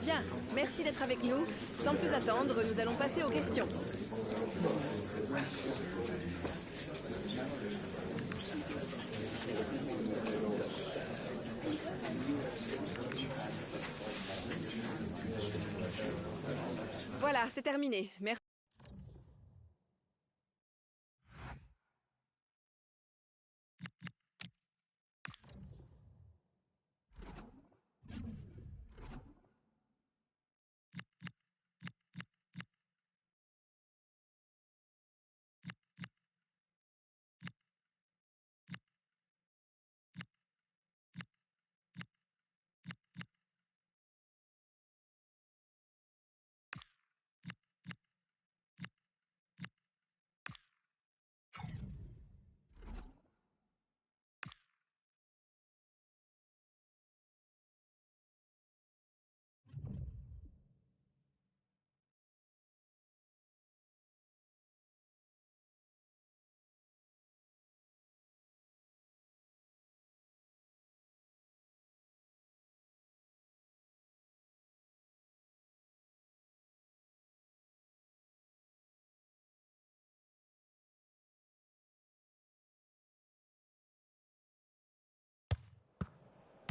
Bien, merci d'être avec nous. Sans plus attendre, nous allons passer aux questions. Voilà, c'est terminé. Merci.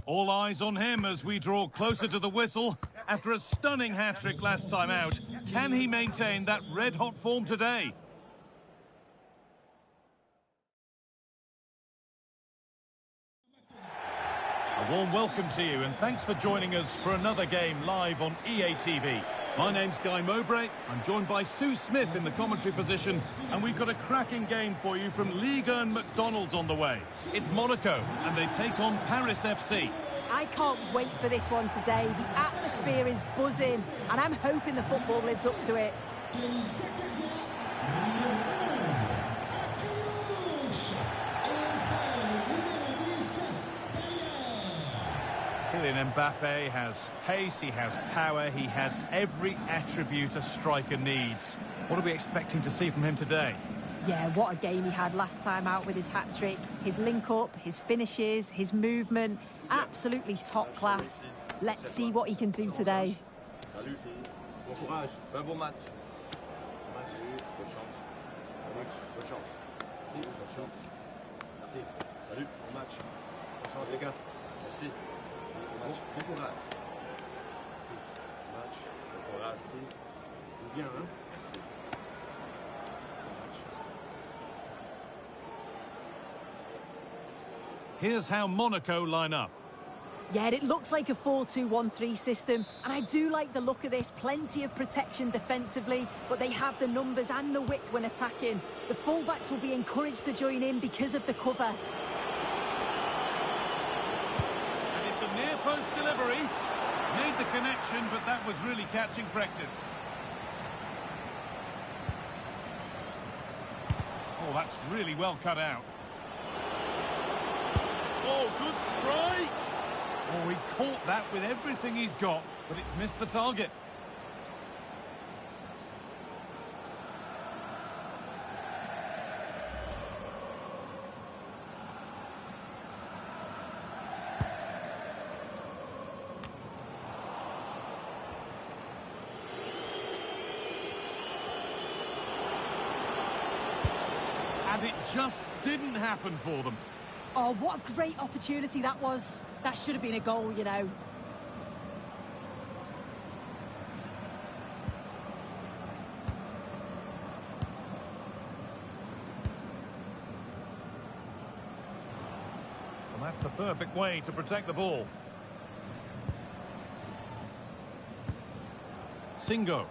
All eyes on him as we draw closer to the whistle. After a stunning hat-trick last time out, can he maintain that red-hot form today? A warm welcome to you and thanks for joining us for another game live on EA TV. My name's Guy Mowbray, I'm joined by Sue Smith in the commentary position, and we've got a cracking game for you from Ligue 1 McDonald's on the way. It's Monaco, and they take on Paris FC. I can't wait for this one today. The atmosphere is buzzing, and I'm hoping the football lives up to it. Kylian Mbappe has pace, he has power, he has every attribute a striker needs. What are we expecting to see from him today? Yeah, what a game he had last time out with his hat-trick. His link-up, his finishes, his movement, absolutely top class. Let's see what he can do today. Salut, bon courage, un bon match. Merci, bonne chance. Salut, bonne chance. Merci, bonne chance. Merci, salut, bon match. Bonne chance les gars. Merci. Bon courage. Merci. Bon match. Bon courage. Merci. Tout bien, hein? Merci. Bon match. Here's how Monaco line up. Yeah, it looks like a 4-2-1-3 system, and I do like the look of this. Plenty of protection defensively, but they have the numbers and the width when attacking. The fullbacks will be encouraged to join in because of the cover. Near post delivery, made the connection, but that was really catching practice. Oh, that's really well cut out. Oh, good strike! Oh, he caught that with everything he's got, but it's missed the target. And it just didn't happen for them. Oh, what a great opportunity that was. That should have been a goal, you know. Well, that's the perfect way to protect the ball. Singo.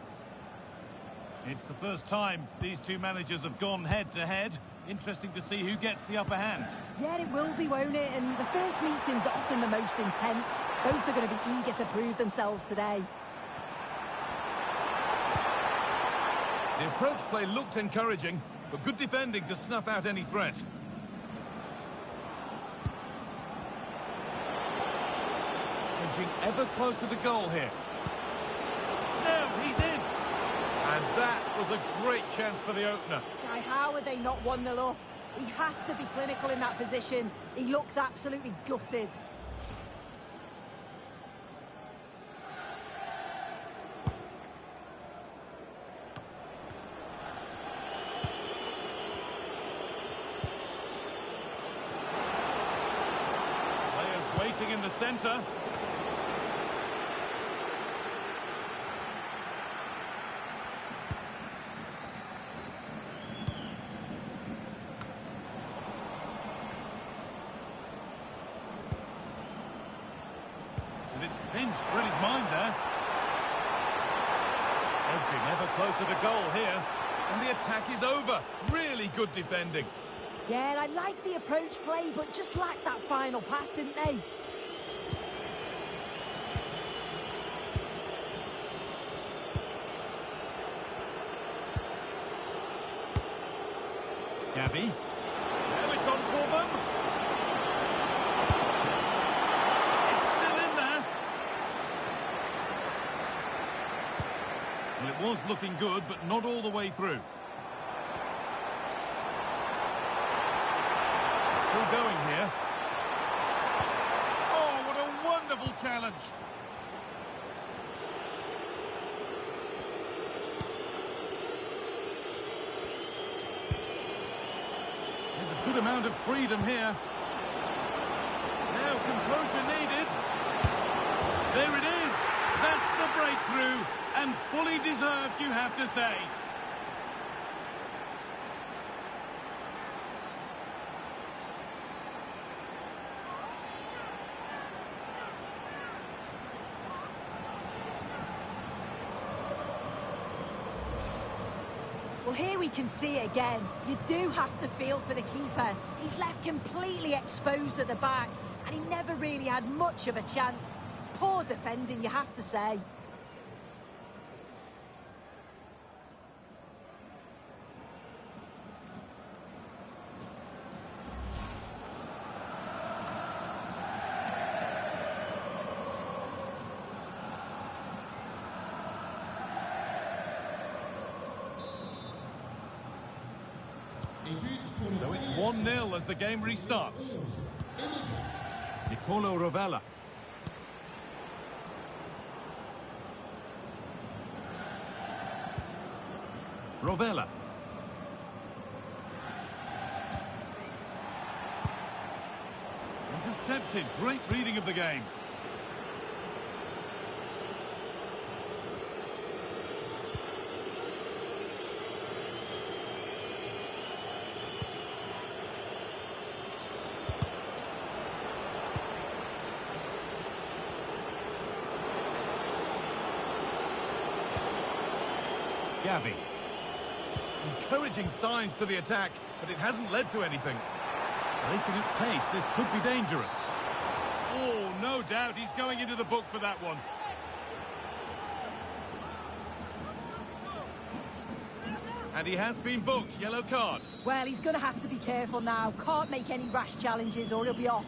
It's the first time these two managers have gone head-to-head. Interesting to see who gets the upper hand. Yeah, it will be, won't it? And the first meeting's often the most intense. Both are going to be eager to prove themselves today. The approach play looked encouraging, but good defending to snuff out any threat. Edging ever closer to goal here. Now he's in. And that was a great chance for the opener. Guy, how are they not 1-0 up? He has to be clinical in that position. He looks absolutely gutted. waiting in the centre. And it's pinched, read his mind there. Edging ever closer to goal here. And the attack is over. Really good defending. Yeah, I like the approach play, but just lacked that final pass, didn't they? Gabby. Well, it's on for them. It's still in there. Well, it was looking good, but not all the way through. Still going here. Oh, what a wonderful challenge. There's a good amount of freedom here. Now composure needed. There it is. That's the breakthrough. And fully deserved, you have to say. Well, here we can see it again. You do have to feel for the keeper. He's left completely exposed at the back, and he never really had much of a chance. It's poor defending, you have to say. So it's 1-0 as the game restarts. Nicolo Rovella. Rovella. Intercepted. Great reading of the game. Gabby. Encouraging signs to the attack, but it hasn't led to anything. Breaking at pace, this could be dangerous. Oh, no doubt he's going into the book for that one. And he has been booked, yellow card. Well, he's going to have to be careful now. Can't make any rash challenges or he'll be off.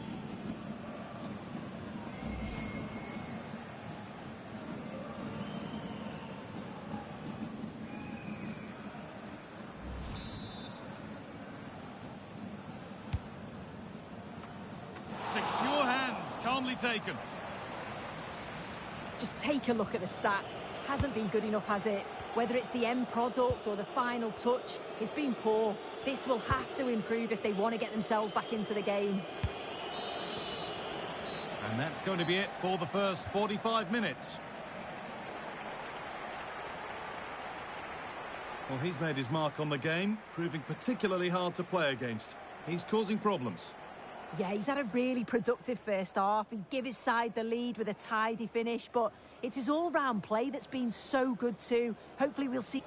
Secure hands, calmly taken. Just take a look at the stats. Hasn't been good enough, has it? Whether it's the end product or the final touch, it's been poor. This will have to improve if they want to get themselves back into the game. And that's going to be it for the first 45 minutes. Well, he's made his mark on the game, proving particularly hard to play against. He's causing problems. Yeah, he's had a really productive first half. He gave his side the lead with a tidy finish, but it's his all-round play that's been so good too. Hopefully we'll see...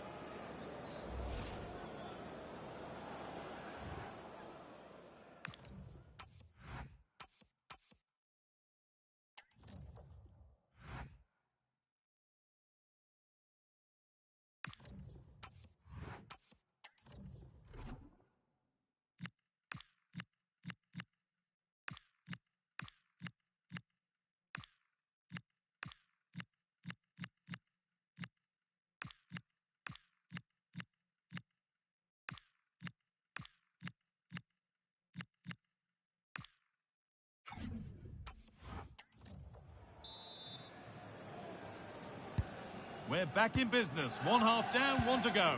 We're back in business. One half down, one to go.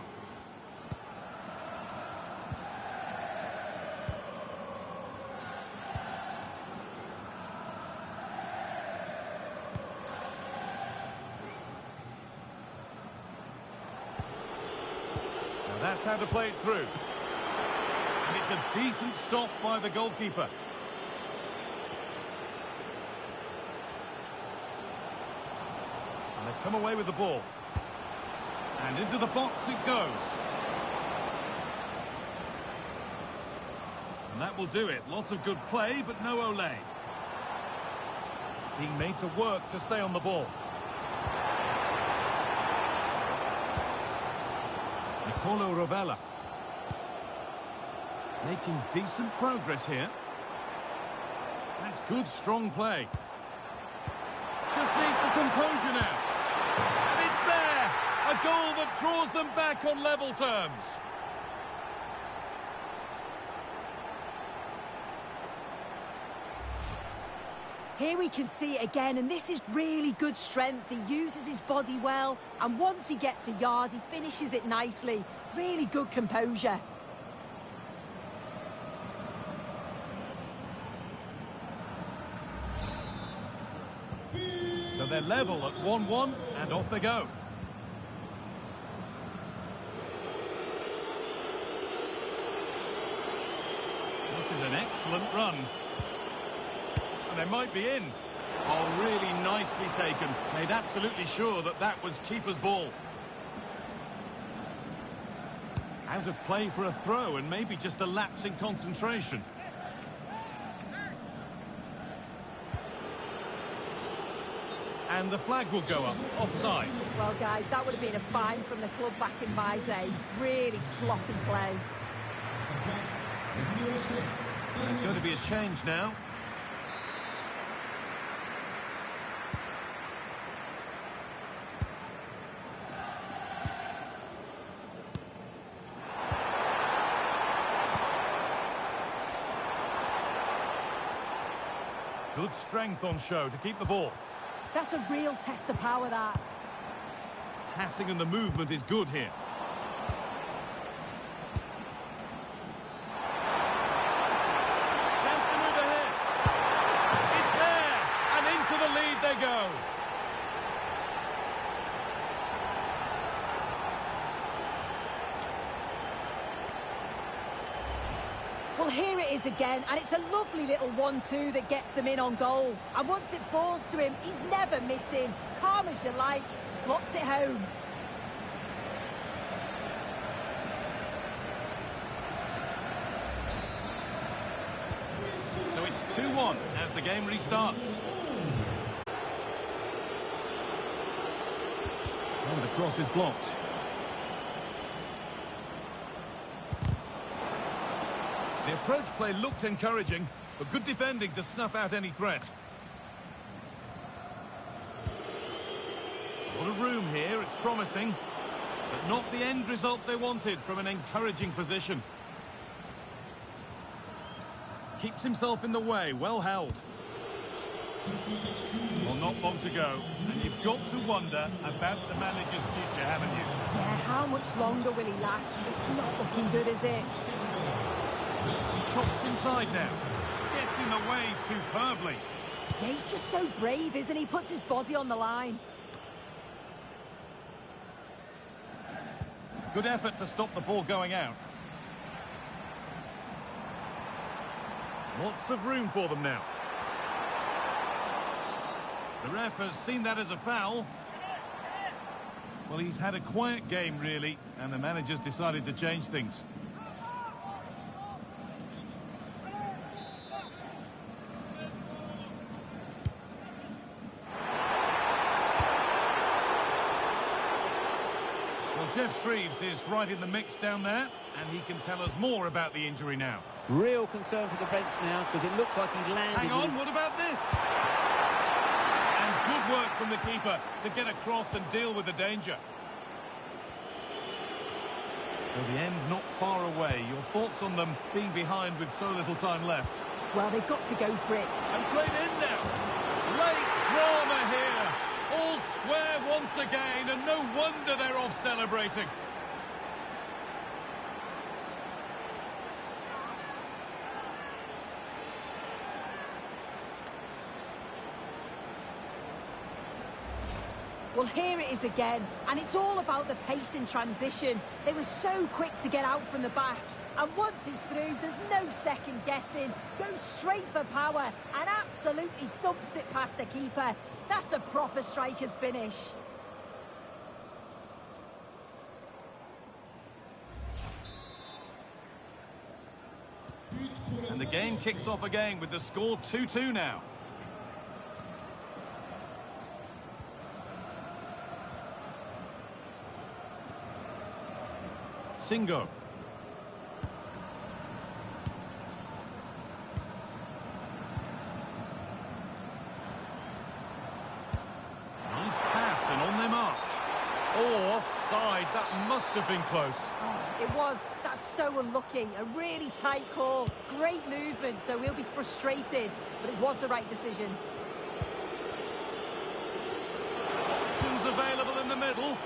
That's how to play it through. And it's a decent stop by the goalkeeper. And they've come away with the ball. And into the box it goes. And that will do it. Lots of good play, but no Olé. Being made to work to stay on the ball. Nicolo Rovella. Making decent progress here. That's good, strong play. Just needs the composure now. And it's there! A goal that draws them back on level terms. Here we can see it again, and this is really good strength. He uses his body well, and once he gets a yard, he finishes it nicely. Really good composure. So they're level at 1-1, and off they go. This is an excellent run. And they might be in. Oh, really nicely taken. Made absolutely sure that that was keeper's ball. Out of play for a throw, and maybe just a lapse in concentration. And the flag will go up, offside. Well, guys, that would have been a fine from the club back in my day. Really sloppy play. There's going to be a change now. Good strength on show to keep the ball. That's a real test of power, that. Passing and the movement is good here. Chance to move ahead. It's there! And into the lead they go. Well, here it is again, and it's a lovely little 1-2 that gets them in on goal. And once it falls to him, he's never missing. Calm as you like, slots it home. So it's 2-1 as the game restarts. And the cross is blocked. The approach play looked encouraging, but good defending to snuff out any threat. A lot of room here, it's promising, but not the end result they wanted from an encouraging position. Keeps himself in the way, well held. Well, not long to go, and you've got to wonder about the manager's future, haven't you? Yeah, how much longer will he last? It's not looking good, is it? Chops inside now. Gets in the way superbly. Yeah, he's just so brave, isn't he? Puts his body on the line. Good effort to stop the ball going out. Lots of room for them now. The ref has seen that as a foul. Well, he's had a quiet game, really, and the manager's decided to change things. Jeff Shreves is right in the mix down there, and he can tell us more about the injury now. Real concern for the bench now, because it looks like he landed... Hang on, what about this? And good work from the keeper to get across and deal with the danger. So the end not far away. Your thoughts on them being behind with so little time left? Well, they've got to go for it. And played in now. Great drama here. All square once again, and no wonder they're off celebrating. Well, here it is again, and it's all about the pace in transition. They were so quick to get out from the back. And once he's through, there's no second guessing. Goes straight for power and absolutely thumps it past the keeper. That's a proper striker's finish. And the game kicks off again with the score 2-2 now. Singo. Nice pass and on their march. Oh, offside. That must have been close. Oh, it was. That's so unlucky. A really tight call. Great movement, so he'll be frustrated. But it was the right decision. Options available in the middle.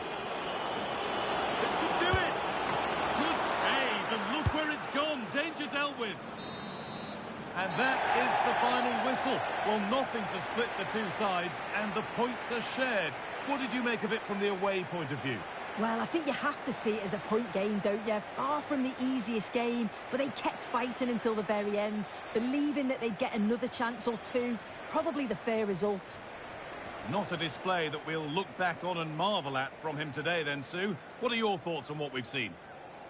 This could do it. Good save, and look where it's gone. Danger dealt with. And that is the final whistle. Well, nothing to split the two sides, and the points are shared. What did you make of it from the away point of view? Well, I think you have to see it as a point game, don't you? Far from the easiest game, but they kept fighting until the very end, believing that they'd get another chance or two. Probably the fair result. Not a display that we'll look back on and marvel at from him today then, Sue. What are your thoughts on what we've seen?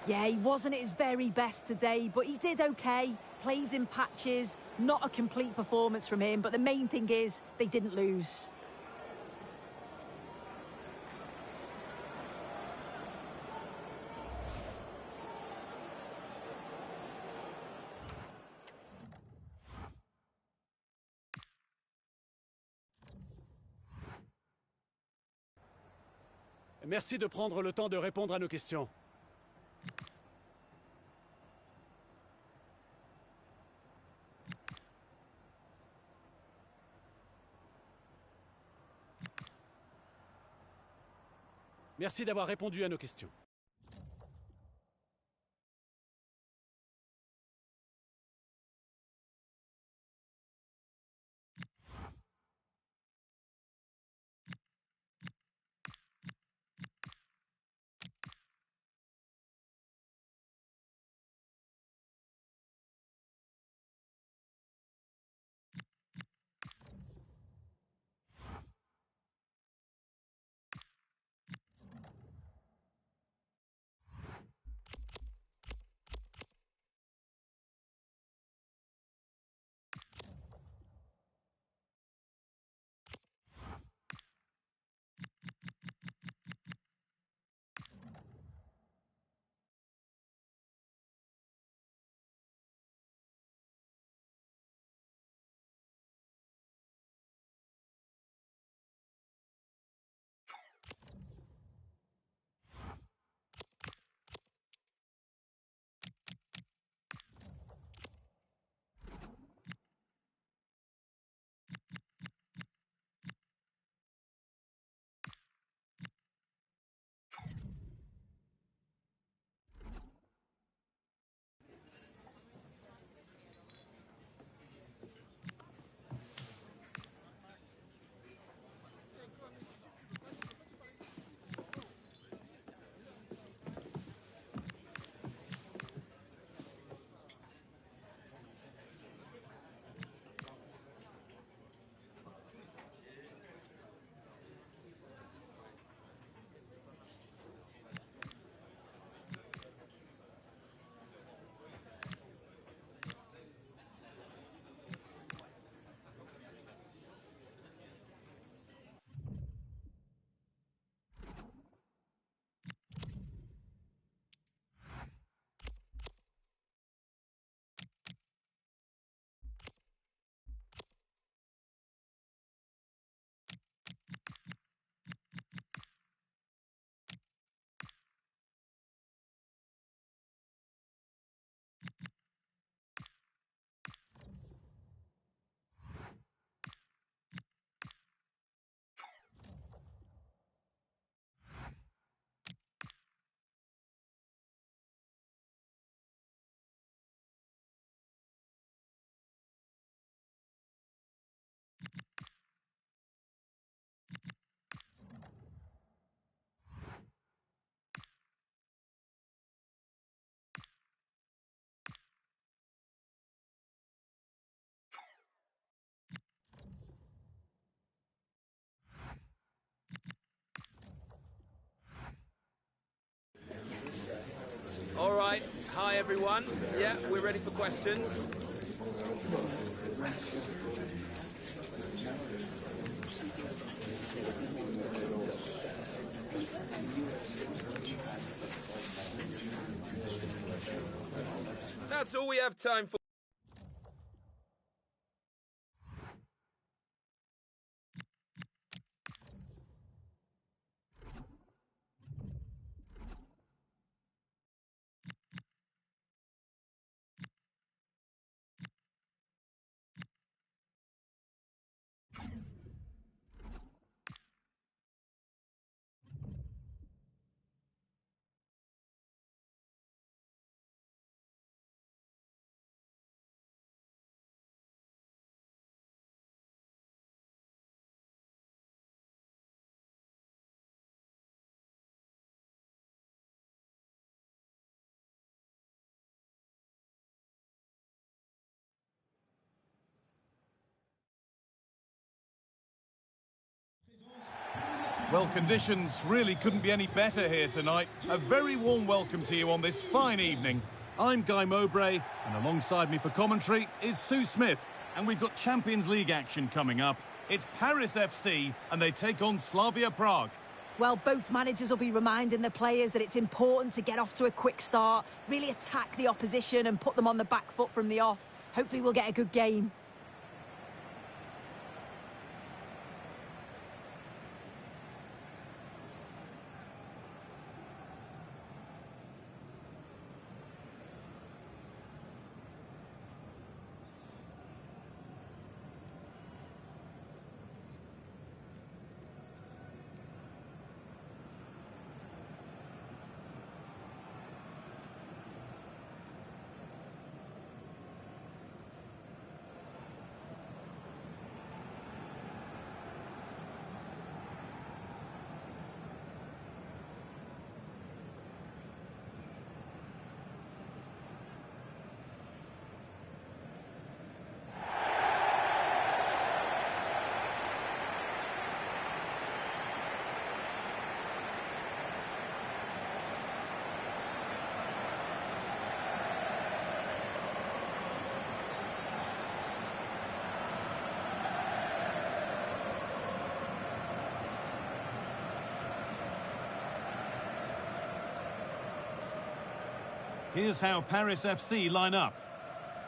Yeah, he wasn't at his very best today, but he did okay. Played in patches. Not a complete performance from him, but the main thing is they didn't lose. Merci de prendre le temps de répondre à nos questions. Merci d'avoir répondu à nos questions. everyone. Yeah, we're ready for questions. That's all we have time for. Well, conditions really couldn't be any better here tonight. A very warm welcome to you on this fine evening. I'm Guy Mowbray, and alongside me for commentary is Sue Smith. And we've got Champions League action coming up. It's Paris FC, and they take on Slavia Prague. Well, both managers will be reminding the players that it's important to get off to a quick start, really attack the opposition and put them on the back foot from the off. Hopefully we'll get a good game. Here's how Paris FC line up.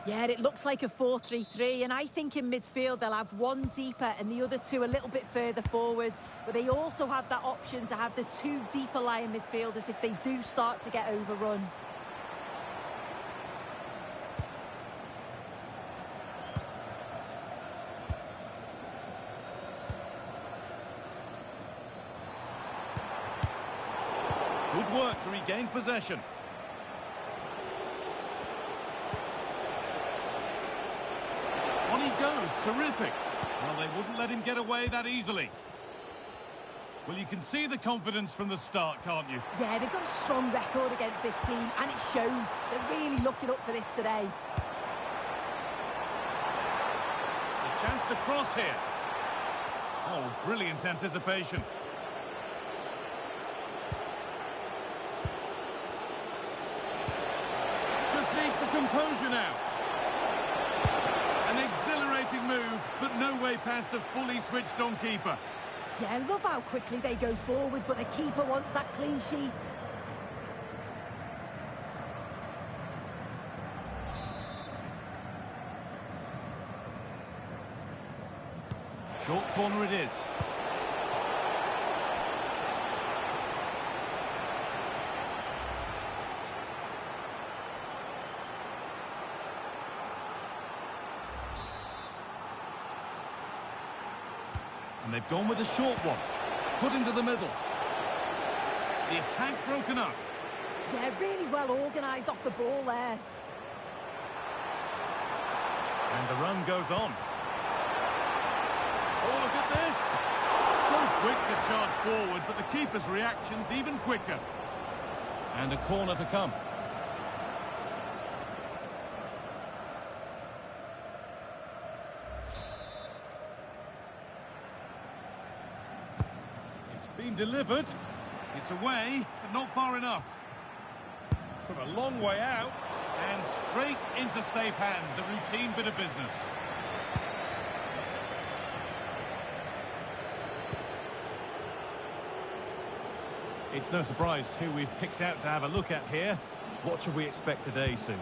Yeah, it looks like a 4-3-3, and I think in midfield they'll have one deeper and the other two a little bit further forward. But they also have that option to have the two deeper lying midfielders if they do start to get overrun. Good work to regain possession. On he goes, terrific. Well, they wouldn't let him get away that easily. Well, you can see the confidence from the start, can't you? Yeah, they've got a strong record against this team, and it shows. They're really looking up for this today. A chance to cross here. Oh, brilliant anticipation. Just needs the composure now. An exhilarating move, but no way past a fully switched-on keeper. Yeah, I love how quickly they go forward, but the keeper wants that clean sheet. Short corner it is. And they've gone with a short one. Put into the middle. The attack broken up. Yeah, really well organised off the ball there. And the run goes on. Oh, look at this! So quick to charge forward, but the keeper's reaction's even quicker. And a corner to come. It's been delivered. It's away, but not far enough. From a long way out. And straight into safe hands, a routine bit of business. It's no surprise who we've picked out to have a look at here. What should we expect today, Sue?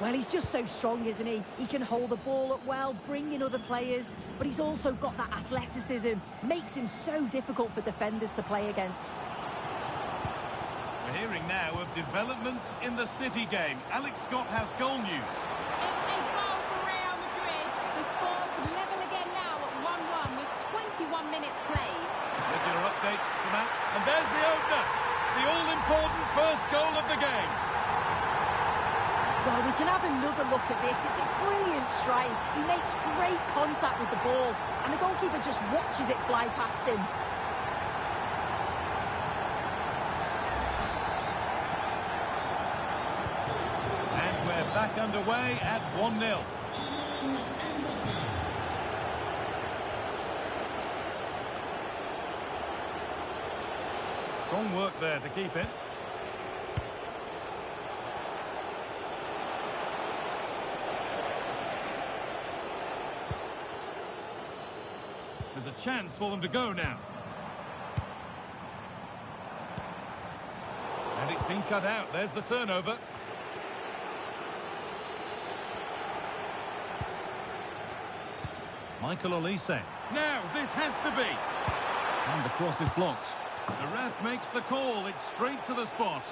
Well, he's just so strong, isn't he? He can hold the ball up well, bring in other players, but he's also got that athleticism. Makes him so difficult for defenders to play against. We're hearing now of developments in the City game. Alex Scott has goal news. It's a goal for Real Madrid. The score's level again now at 1-1 with 21 minutes played. Regular updates from that. And there's the opener. The all-important first goal of the game. Well, we can have another look at this. It's a brilliant strike. He makes great contact with the ball, and the goalkeeper just watches it fly past him. And we're back underway at 1-0. Strong work there to keep it. There's a chance for them to go now. And it's been cut out. There's the turnover. Michael Olise. Now, this has to be. And the cross is blocked. The ref makes the call. It's straight to the spot.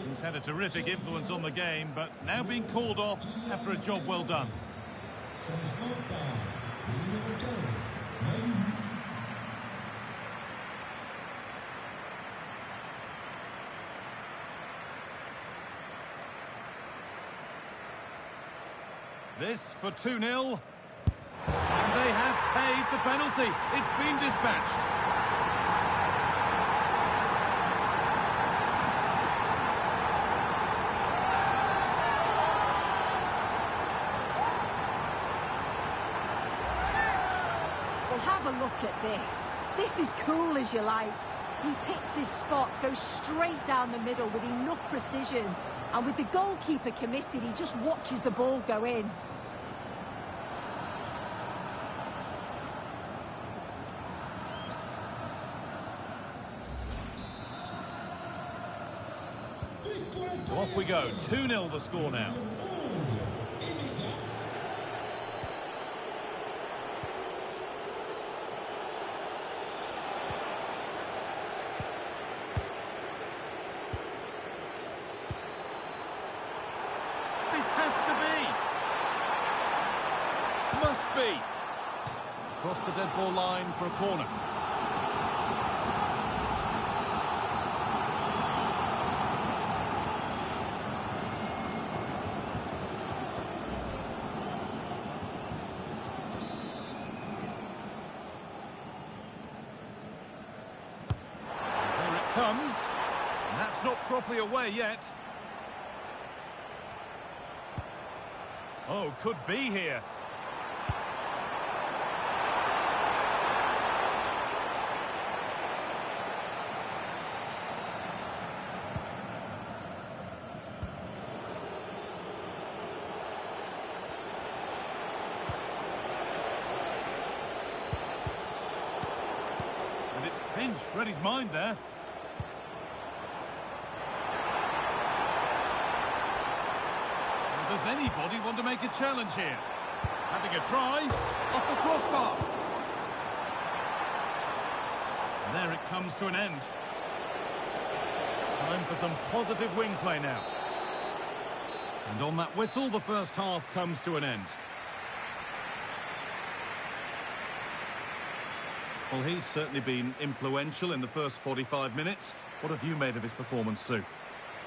He's had a terrific influence on the game, but now being called off after a job well done. This for 2-0. And they have paid the penalty. It's been dispatched. Have a look at this. This is cool as you like. He picks his spot, goes straight down the middle with enough precision. And with the goalkeeper committed, he just watches the ball go in. So off we go. 2-0 the score now. Must be. Across the dead ball line for a corner. Here it comes. And that's not properly away yet. Oh, could be here. And it's pinched, read his mind there. Does anybody want to make a challenge here? Having a try, off the crossbar. And there it comes to an end. Time for some positive wing play now. And on that whistle, the first half comes to an end. Well, he's certainly been influential in the first 45 minutes. What have you made of his performance, Sue?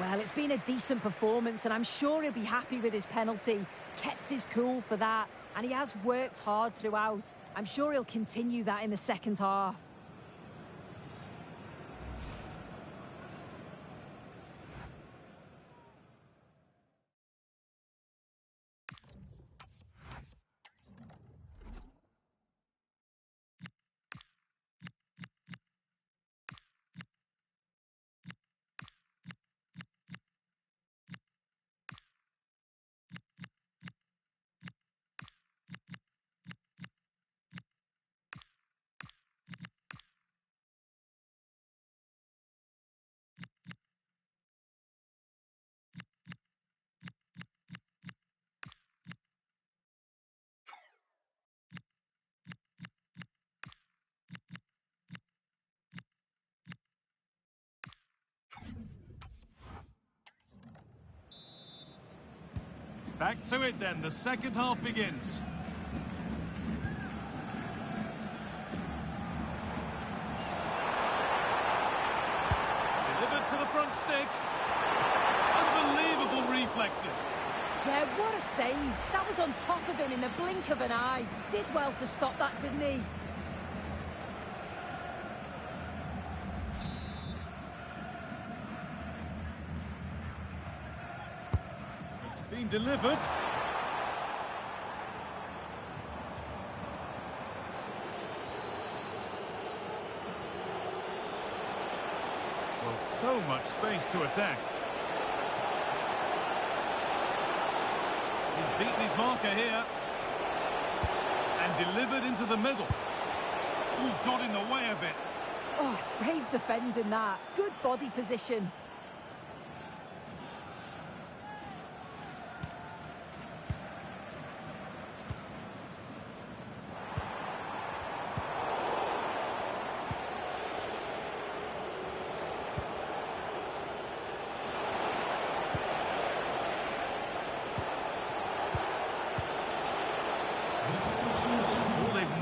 Well, it's been a decent performance, and I'm sure he'll be happy with his penalty. Kept his cool for that, and he has worked hard throughout. I'm sure he'll continue that in the second half. Back to it then, the second half begins. Delivered to the front stick. Unbelievable reflexes. Yeah, what a save. That was on top of him in the blink of an eye. Did well to stop that, didn't he? Been delivered. Well, so much space to attack. He's beaten his marker here. And delivered into the middle. Ooh, got in the way of it. Oh, it's brave defending that. Good body position.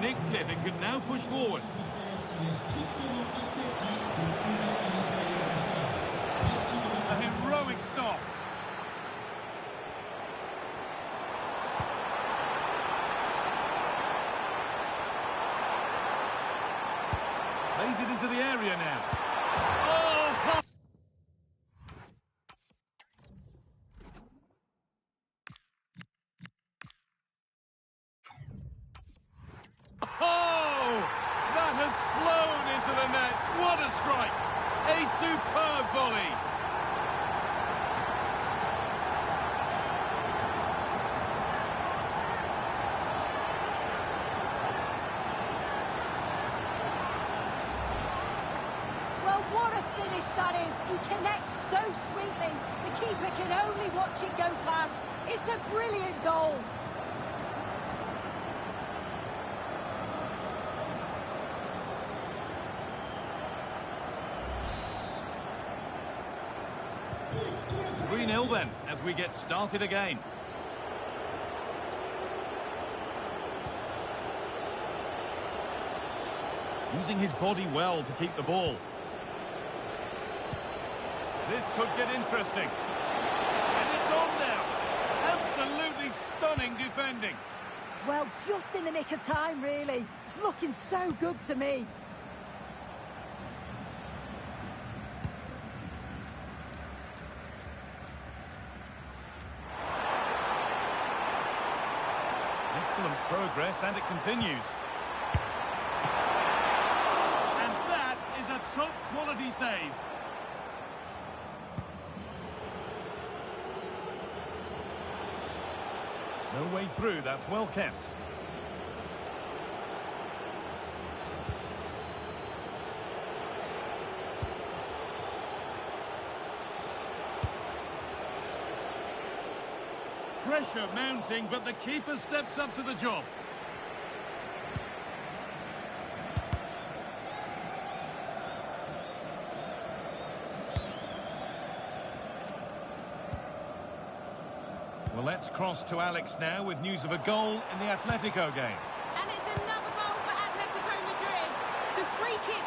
Nicked it and can now push forward. A heroic stop. Plays it into the area now. Oh! That has flown into the net. What a strike! A superb volley. Well, what a finish that is. He connects so sweetly. The keeper can only watch it go past. It's a brilliant goal. Then, as we get started again. Using his body well to keep the ball. This could get interesting. And it's on now. Absolutely stunning defending. Well, just in the nick of time, really. It's looking so good to me. Excellent progress, and it continues. And that is a top-quality save. No way through, that's well kept. Pressure mounting, but the keeper steps up to the job. Well, let's cross to Alex now with news of a goal in the Atletico game. And it's another goal for Atletico Madrid.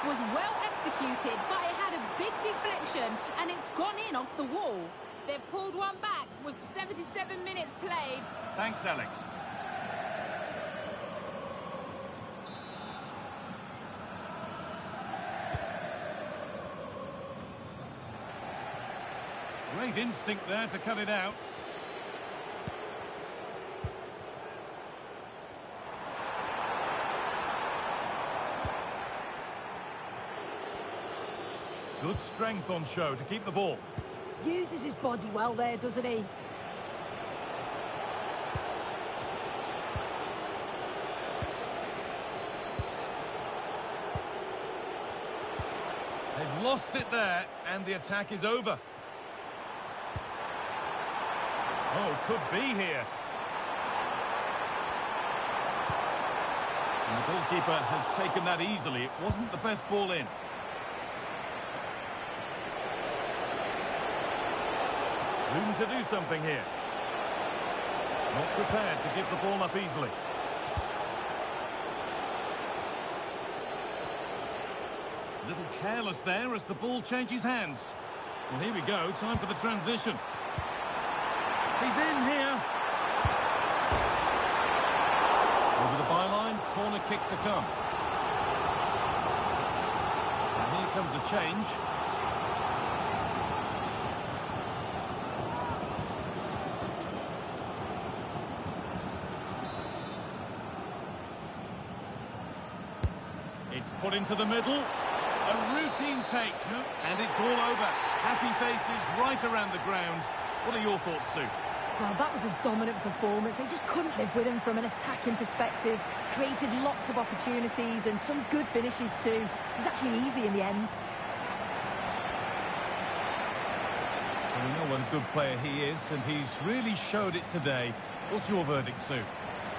was well executed, but it had a big deflection and it's gone in off the wall. They've pulled one back with 77 minutes played. Thanks, Alex. Great instinct there to cut it out. Good strength on show to keep the ball. Uses his body well there, doesn't he? They've lost it there, and the attack is over. Oh, could be here. And the goalkeeper has taken that easily. It wasn't the best ball in. Room to do something here. Not prepared to give the ball up easily. A little careless there as the ball changes hands. Well, here we go. Time for the transition. He's in here. Over the byline, corner kick to come. And here comes a change. It's put into the middle. A routine take, and it's all over. Happy faces right around the ground. What are your thoughts, Sue? Well, that was a dominant performance. They just couldn't live with him from an attacking perspective. Created lots of opportunities and some good finishes too. It was actually easy in the end. Well, we know what a good player he is, and he's really showed it today. What's your verdict, Sue?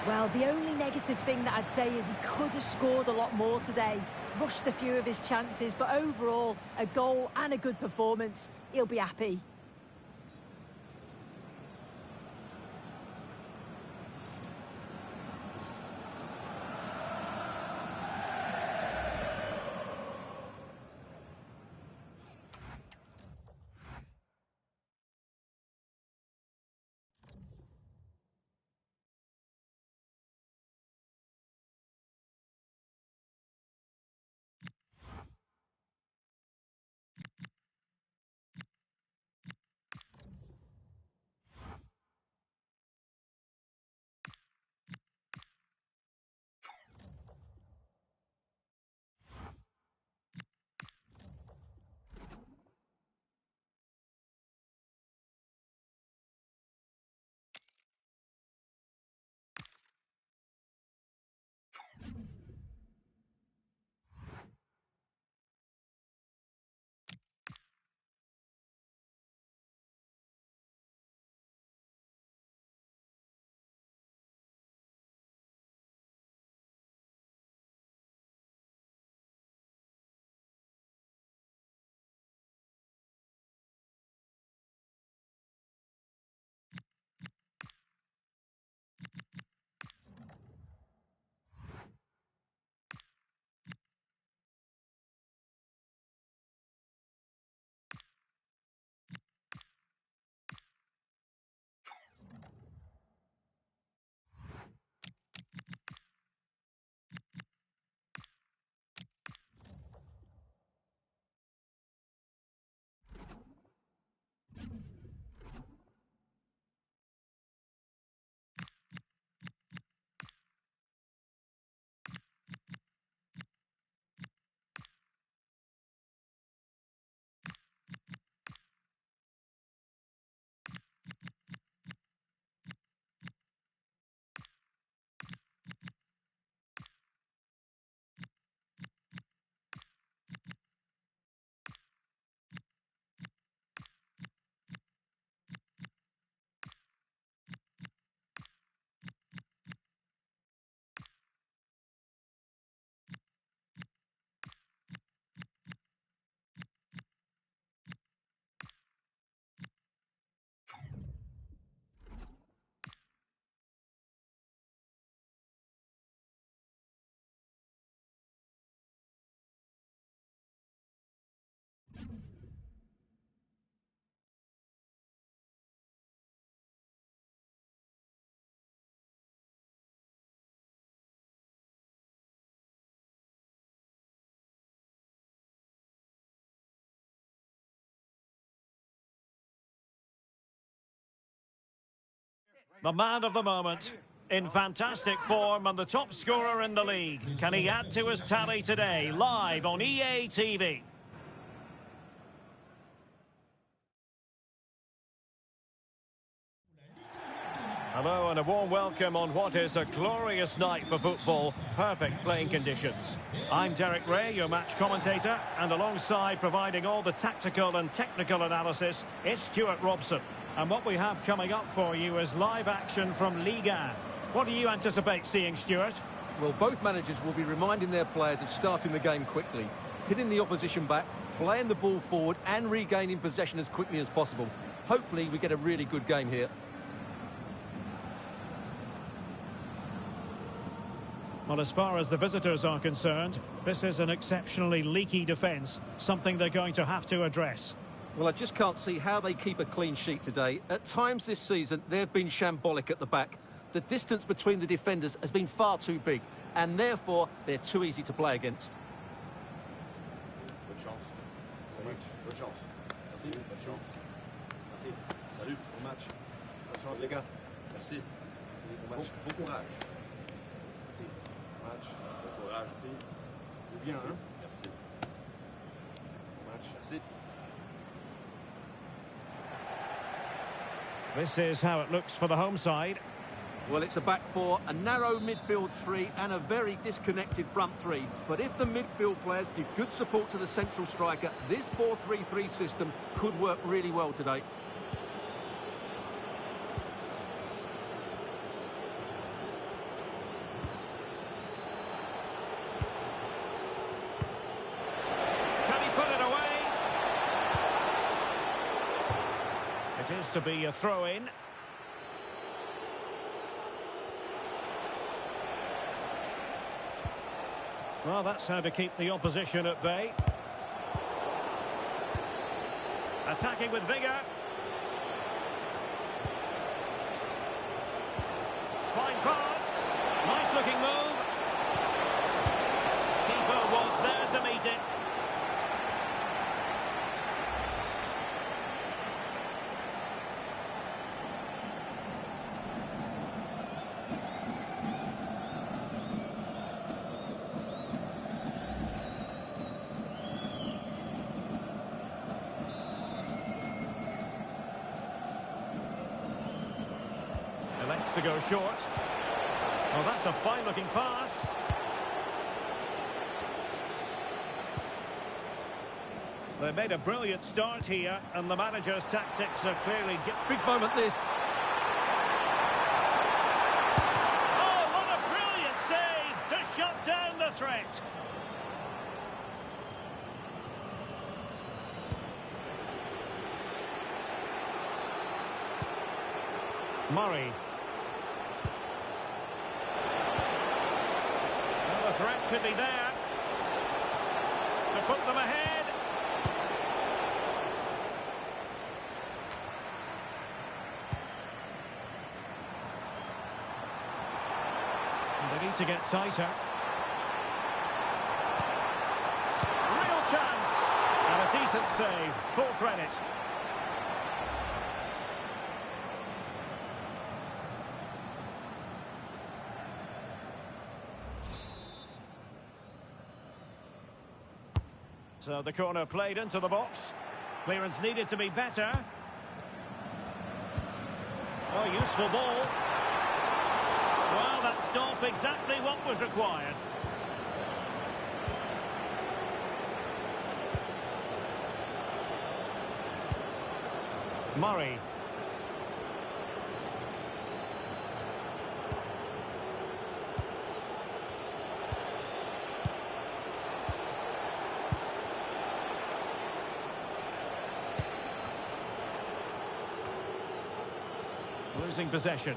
Well, the only negative thing that I'd say is he could have scored a lot more today. Rushed a few of his chances, but overall, a goal and a good performance. He'll be happy. the man of the moment. In fantastic form and the top scorer in the league. Can he add to his tally today? Live on EA TV. Hello and a warm welcome on what is a glorious night for football. Perfect playing conditions. I'm Derek Ray, your match commentator, and alongside providing all the tactical and technical analysis, it's Stuart Robson. And what we have coming up for you is live action from Ligue 1. What do you anticipate seeing, Stuart? Well, both managers will be reminding their players of starting the game quickly, hitting the opposition back, playing the ball forward and regaining possession as quickly as possible. Hopefully we get a really good game here. Well, as far as the visitors are concerned, this is an exceptionally leaky defence, something they're going to have to address. Well, I just can't see how they keep a clean sheet today. At times this season, they've been shambolic at the back. The distance between the defenders has been far too big, and therefore, they're too easy to play against. Bonne chance. Salut. Bonne chance. Merci. Bonne chance. Merci. Salut. Bon match. Bonne chance, les gars. Merci. Merci. Bon match. Bon courage. Merci. Bon match. Bon courage. Merci. Joue bien, hein? Merci. Bon match. Merci. This is how it looks for the home side. Well, it's a back four, a narrow midfield three and a very disconnected front three. But if the midfield players give good support to the central striker, this 4-3-3 system could work really well today. Can he put it away? It is to be a throw-in. Well, that's how to keep the opposition at bay. Attacking with vigour. Fine pass. Nice looking move. Keeper was there to meet it. Elects to go short. Oh, that's a fine-looking pass. They made a brilliant start here, and the manager's tactics are clearly... Big moment, this. Oh, what a brilliant save to shut down the threat. Murray. Well, the threat could be there to put them ahead. And they need to get tighter. Real chance. And a decent save. Full credit. So the corner played into the box. Clearance needed to be better. Oh, useful ball. Well, that stopped exactly what was required. Murray. Losing possession.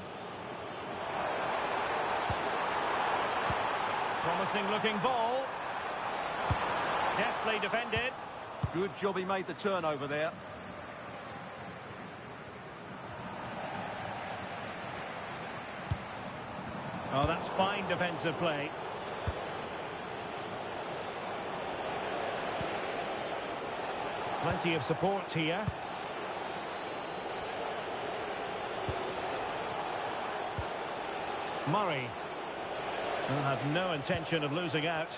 Promising looking ball. Deftly defended. Good job he made the turnover there. Oh, that's fine defensive play. Plenty of support here. Murray, who had no intention of losing out.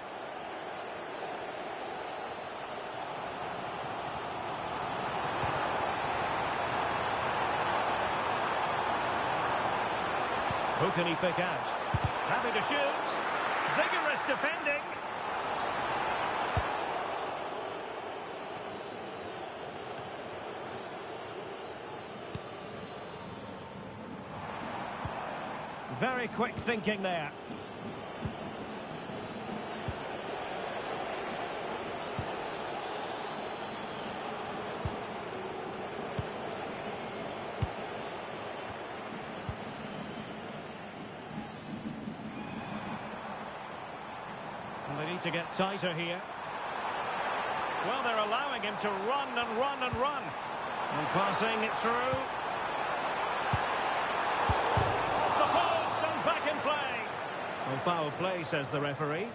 Who can he pick out? Happy to shoot. Vigorous defending. Very quick thinking there. They need to get tighter here. Well, they're allowing him to run and run and run. And passing it through. Off the post and back in play. Well, foul play, says the referee.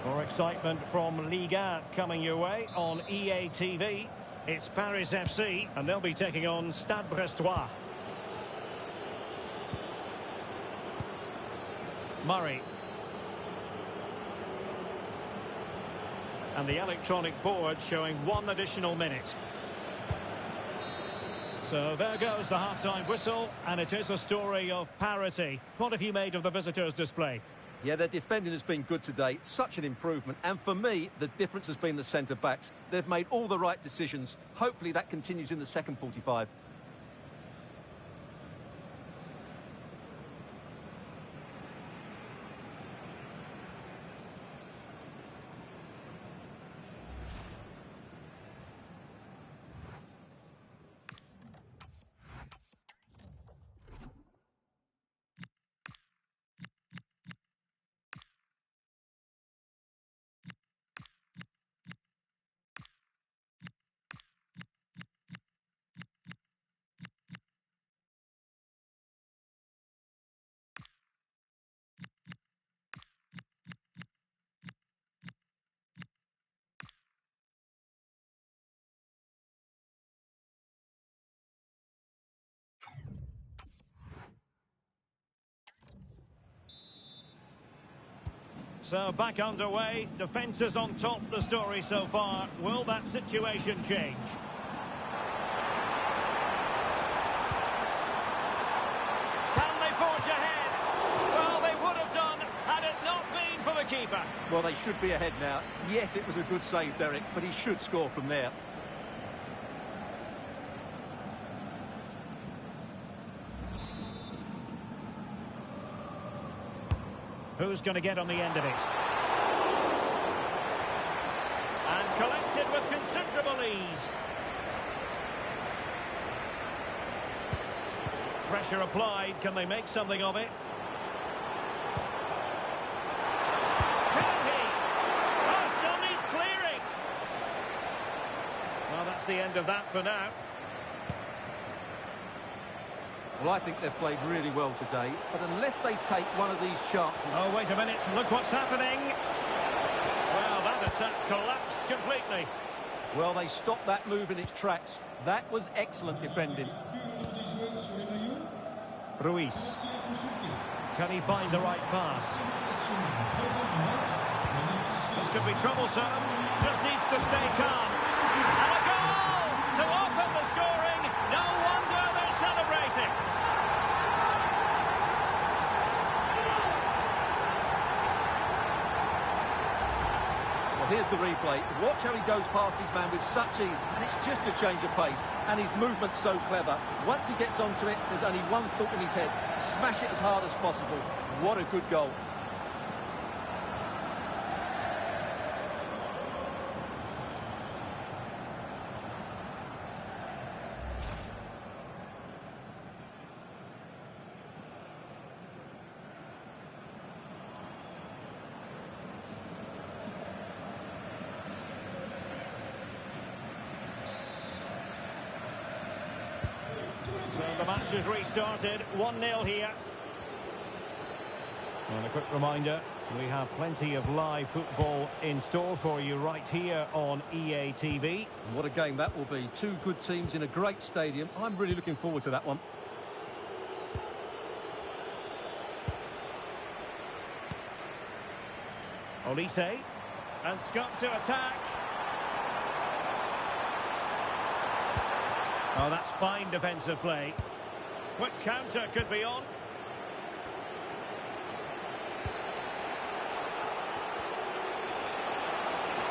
More excitement from Ligue 1 coming your way on EA TV. It's Paris FC, and they'll be taking on Stade Brestois. Murray. And the electronic board showing 1 additional minute. So there goes the half-time whistle, and it is a story of parity. What have you made of the visitors' display? Yeah, their defending has been good today. Such an improvement. And for me, the difference has been the centre-backs. They've made all the right decisions. Hopefully that continues in the second 45. So back underway, defence is on top, the story so far. Will that situation change? Can they forge ahead? Well, they would have done had it not been for the keeper. Well, they should be ahead now. Yes, it was a good save, Derek, but he should score from there. Who's going to get on the end of it? And collected with considerable ease. Pressure applied. Can they make something of it? Can he? Aston is clearing. Well, that's the end of that for now. Well, I think they've played really well today, but unless they take one of these chances... Oh, wait a minute, look what's happening. Well, that attack collapsed completely. Well, they stopped that move in its tracks. That was excellent defending. Ruiz. Can he find the right pass? This could be troublesome. Just needs to stay calm. And a goal to open the scoring. No wonder they're celebrating. Here's the replay. Watch how he goes past his man with such ease, and it's just a change of pace. And his movement's so clever. Once he gets onto it, there's only one thought in his head. Smash it as hard as possible. What a good goal. So the match has restarted, 1-0 here. And a quick reminder, we have plenty of live football in store for you right here on EA TV. What a game that will be. Two good teams in a great stadium. I'm really looking forward to that one. Olise. And Scott to attack. Oh, that's fine defensive play. Quick counter could be on.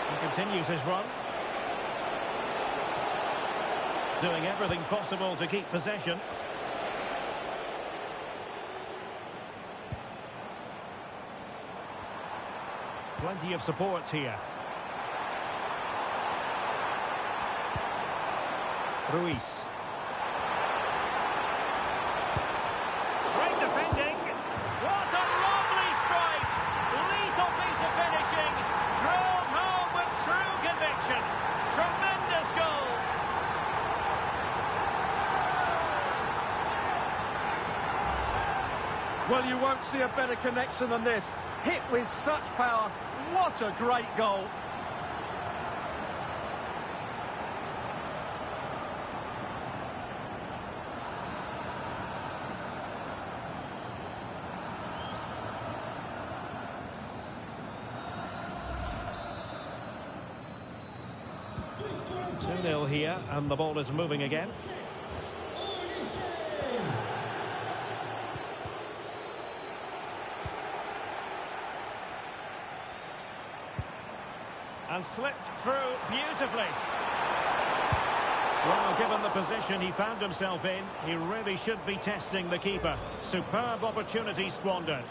He continues his run. Doing everything possible to keep possession. Plenty of support here. Ruiz. Great defending. What a lovely strike. Lethal piece of finishing. Drilled home with true conviction. Tremendous goal. Well, you won't see a better connection than this. Hit with such power. What a great goal. Two-nil here, and the ball is moving again. And slipped through beautifully. Well, given the position he found himself in, he really should be testing the keeper. Superb opportunity squandered.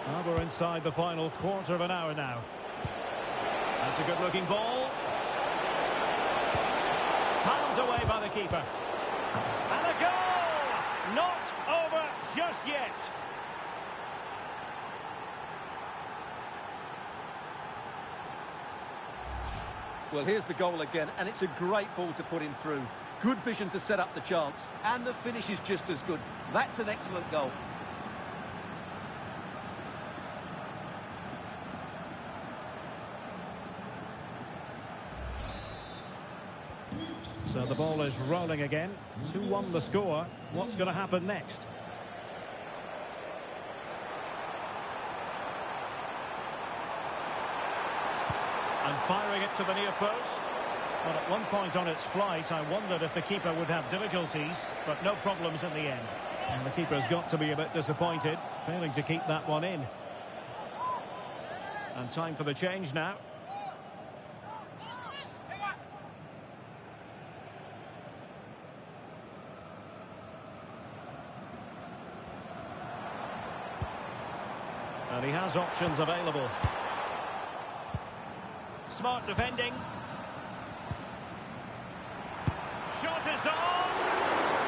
Well, we're inside the final quarter of an hour now. That's a good-looking ball. Palmed away by the keeper. And a goal! Not over just yet. Well, here's the goal again, and it's a great ball to put him through. Good vision to set up the chance, and the finish is just as good. That's an excellent goal. So the ball is rolling again. 2-1 the score. What's going to happen next? And firing it to the near post. Well, at one point on its flight, I wondered if the keeper would have difficulties, but no problems in the end. And the keeper's got to be a bit disappointed, failing to keep that one in. And time for the change now. And he has options available. Smart defending. Shot is on!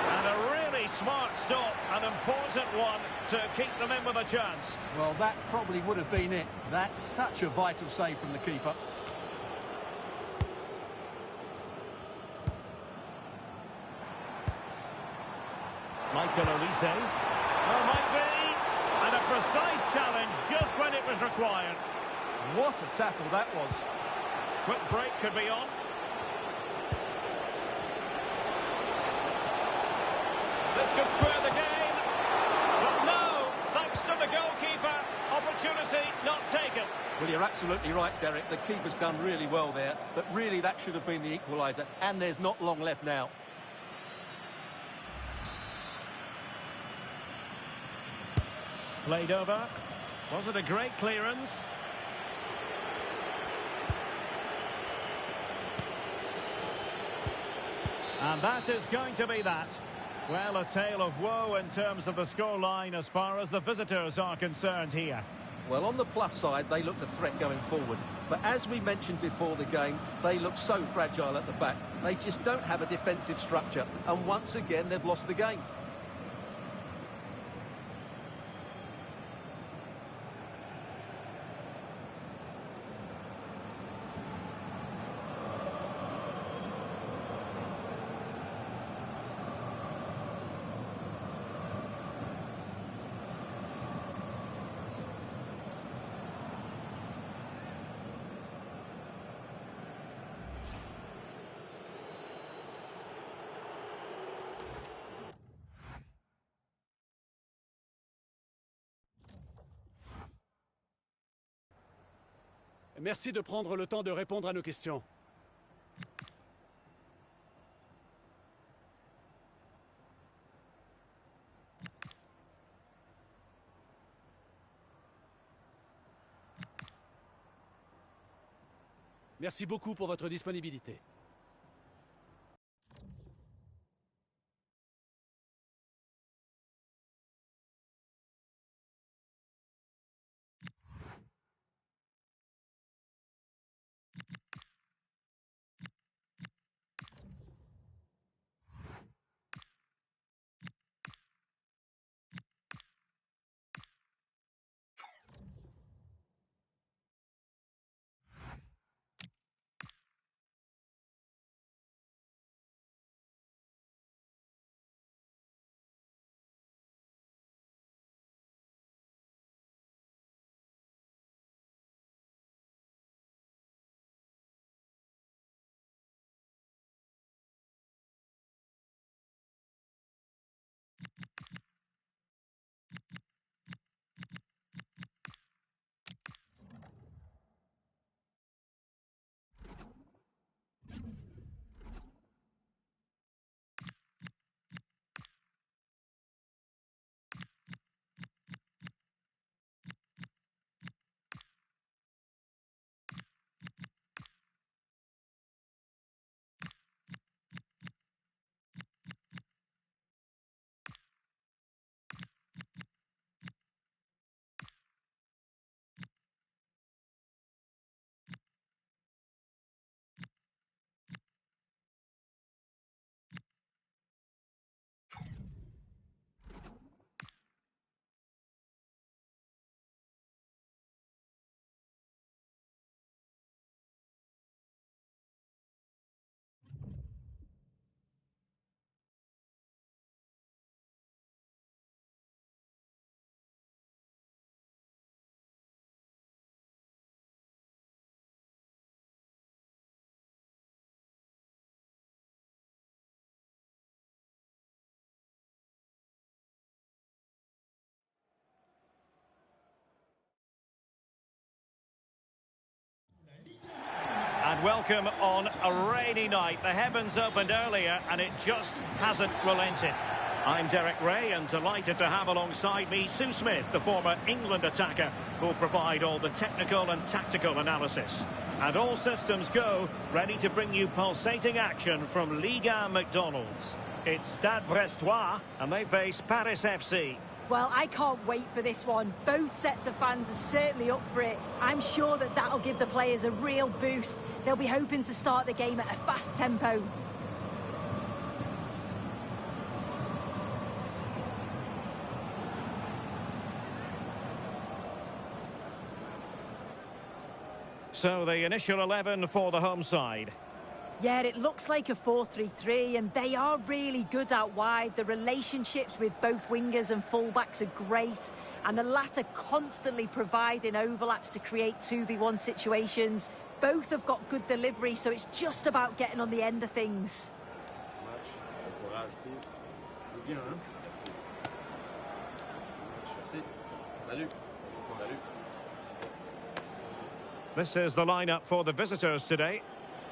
And a really smart stop, an important one to keep them in with a chance. Well, that probably would have been it. That's such a vital save from the keeper. Michael Olise. Well, might be. And a precise challenge just when it was required. What a tackle that was. Quick break could be on. This could square the game. But no, thanks to the goalkeeper, opportunity not taken. Well, you're absolutely right, Derek. The keeper's done really well there. But really, that should have been the equaliser. And there's not long left now. Played over. Was it a great clearance? And that is going to be that. Well, a tale of woe in terms of the scoreline as far as the visitors are concerned here. Well, on the plus side, they looked a threat going forward. But as we mentioned before the game, they look so fragile at the back. They just don't have a defensive structure. And once again, they've lost the game. Merci de prendre le temps de répondre à nos questions. Merci beaucoup pour votre disponibilité. And welcome on a rainy night. The heavens opened earlier and it just hasn't relented. I'm Derek Ray and delighted to have alongside me Sue Smith, the former England attacker, who'll provide all the technical and tactical analysis. And all systems go, ready to bring you pulsating action from Liga McDonald's. It's Stade Brestois and they face Paris FC. Well, I can't wait for this one. Both sets of fans are certainly up for it. I'm sure that that'll give the players a real boost. They'll be hoping to start the game at a fast tempo. So the initial 11 for the home side. Yeah, it looks like a 4-3-3, and they are really good out wide. The relationships with both wingers and fullbacks are great, and the latter constantly providing overlaps to create 2v1 situations. Both have got good delivery, so it's just about getting on the end of things. This is the lineup for the visitors today.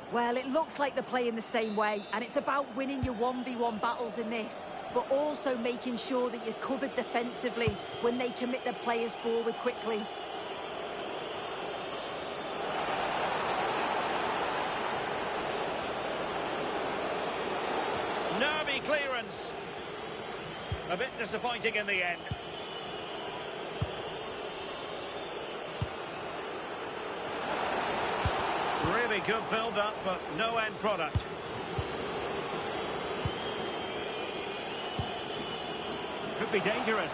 Well, it looks like they're playing the same way, and it's about winning your 1v1 battles in this, but also making sure that you're covered defensively when they commit their players forward quickly. Nervy clearance. A bit disappointing in the end. Really good build-up, but no end product. Could be dangerous.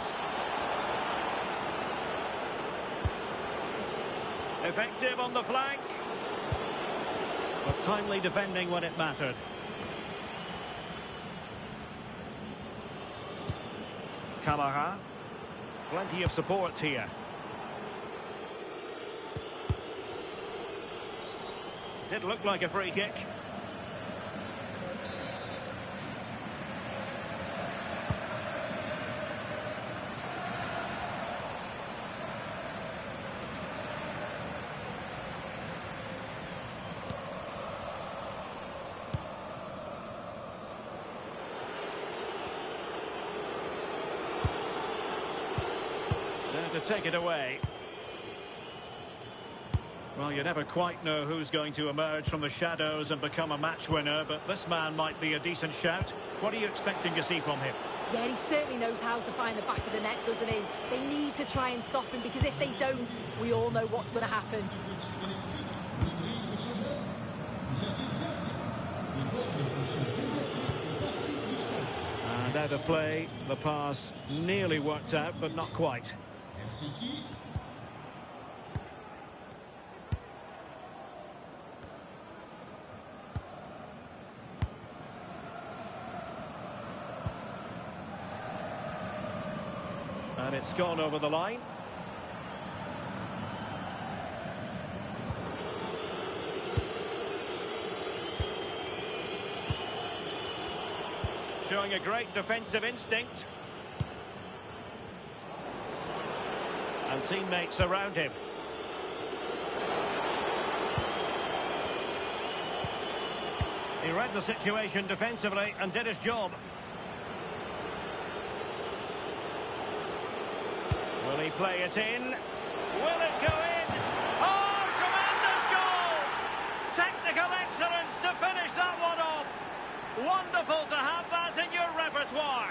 Effective on the flank. But timely defending when it mattered. Kamara. Plenty of support here. Did look like a free kick. take it away. Well, you never quite know who's going to emerge from the shadows and become a match winner, but this man might be a decent shout. What are you expecting to see from him? Yeah, he certainly knows how to find the back of the net, doesn't he? They need to try and stop him, because if they don't, we all know what's going to happen. And out of play, the pass nearly worked out, but not quite. And it's gone over the line. Showing a great defensive instinct. And teammates around him. He read the situation defensively and did his job. Will he play it in? Will it go in? Oh, tremendous goal! Technical excellence to finish that one off. Wonderful to have that in your repertoire.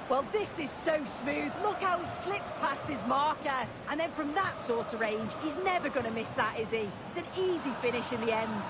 Well, this is so smooth. Look how he slips past his marker. And then from that sort of range, he's never going to miss that, is he? It's an easy finish in the end.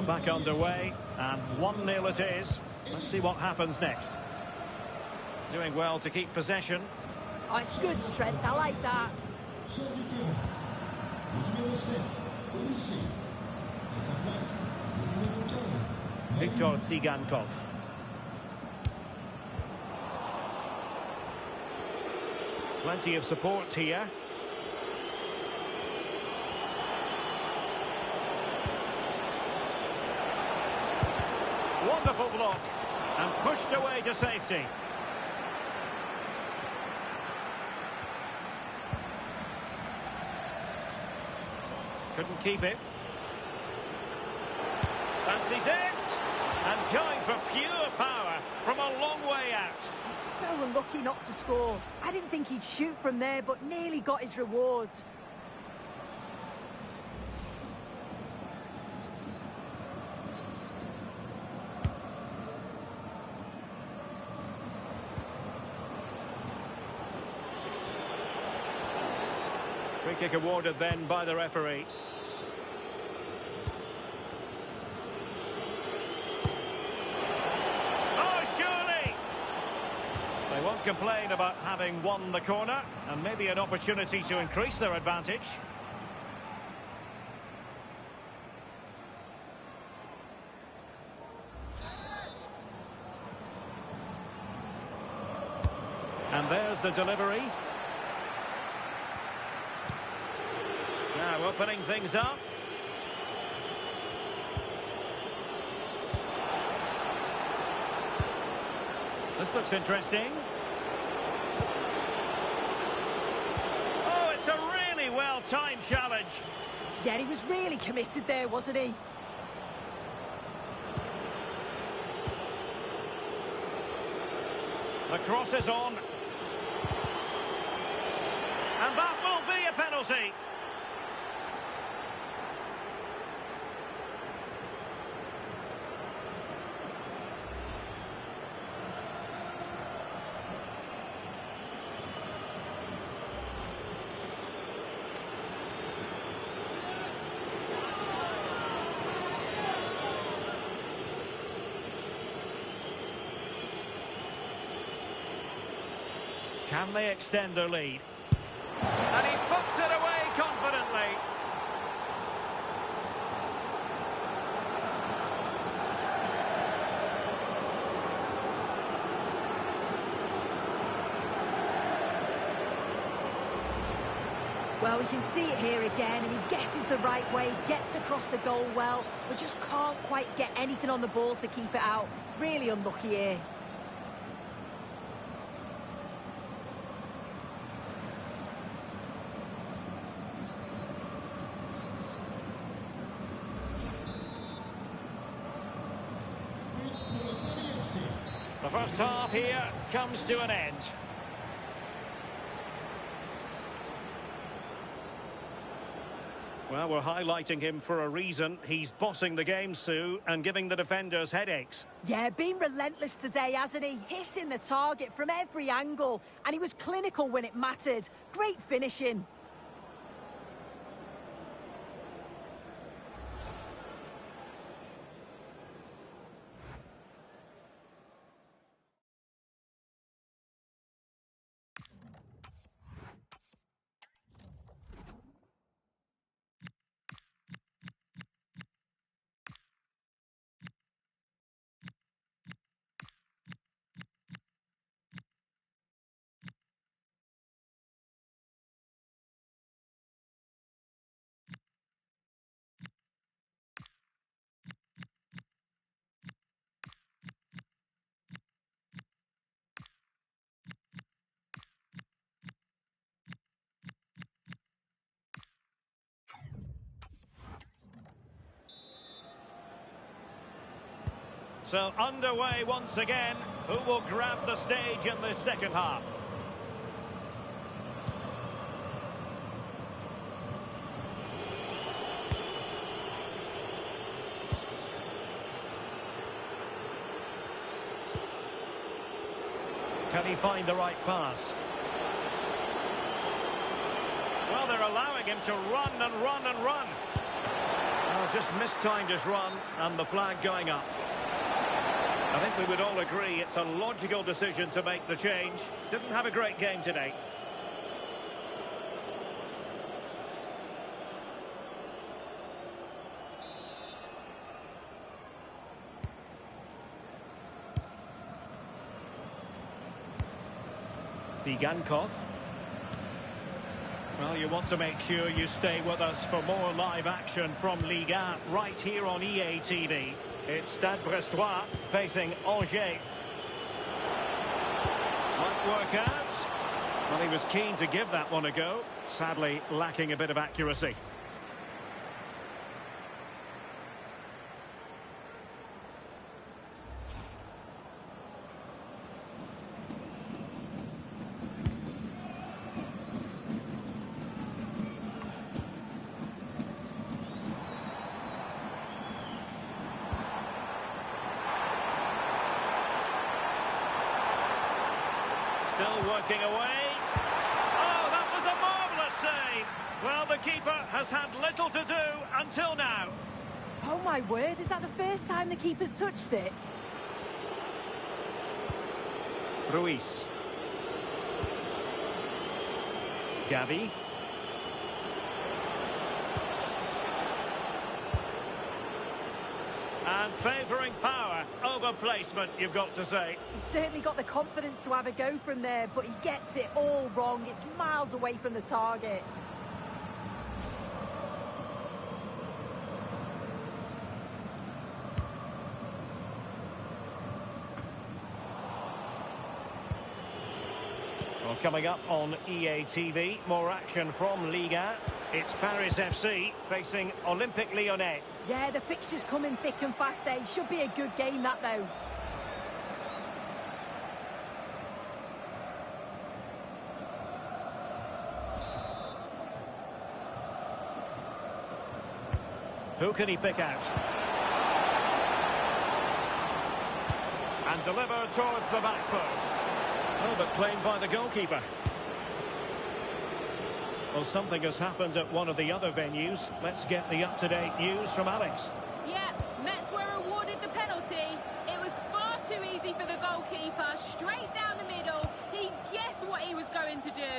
Back underway, and 1-0 it is. Let's see what happens next. Doing well to keep possession. Oh, it's good strength, I like that. Victor Tsigankov. Plenty of support here. Wonderful block, and pushed away to safety. Couldn't keep it. Fancies it, and going for pure power from a long way out. He's so unlucky not to score. I didn't think he'd shoot from there, but nearly got his rewards. Free kick awarded then by the referee. Oh, surely! They won't complain about having won the corner, and maybe an opportunity to increase their advantage. And there's the delivery. Now opening things up. This looks interesting. Oh, it's a really well-timed challenge. Yeah, he was really committed there, wasn't he? The cross is on. And that will be a penalty. And they extend their lead. And he puts it away confidently. Well, we can see it here again, and he guesses the right way, gets across the goal well, but just can't quite get anything on the ball to keep it out. Really unlucky here. The first half here comes to an end. Well, we're highlighting him for a reason. He's bossing the game, Sue, and giving the defenders headaches. Yeah, been relentless today, hasn't he? Hitting the target from every angle, and he was clinical when it mattered. Great finishing. So underway once again. Who will grab the stage in this second half? Can he find the right pass? Well, they're allowing him to run and run and run. Oh, just mistimed his run, and the flag going up. I think we would all agree it's a logical decision to make the change. Didn't have a great game today. Sigankov. Well, you want to make sure you stay with us for more live action from Ligue 1 right here on EA TV. It's Stade Brestois facing Angers. Might work out. Well, he was keen to give that one a go. Sadly, lacking a bit of accuracy. Still working away. Oh, that was a marvellous save. Well, the keeper has had little to do until now. Oh, my word. Is that the first time the keeper's touched it? Ruiz. Gavi. And favouring power over placement, you've got to say. He's certainly got the confidence to have a go from there, but he gets it all wrong. It's miles away from the target. Well, coming up on EA TV, more action from Ligue 1. It's Paris FC facing Olympique Lyonnais. Yeah, the fixtures coming thick and fast, eh? Should be a good game, that, though. Who can he pick out? And deliver towards the back post. Oh, but claimed by the goalkeeper. Well, something has happened at one of the other venues. Let's get the up-to-date news from Alex. Yeah, Mets were awarded the penalty. It was far too easy for the goalkeeper. Straight down the middle. He guessed what he was going going to do.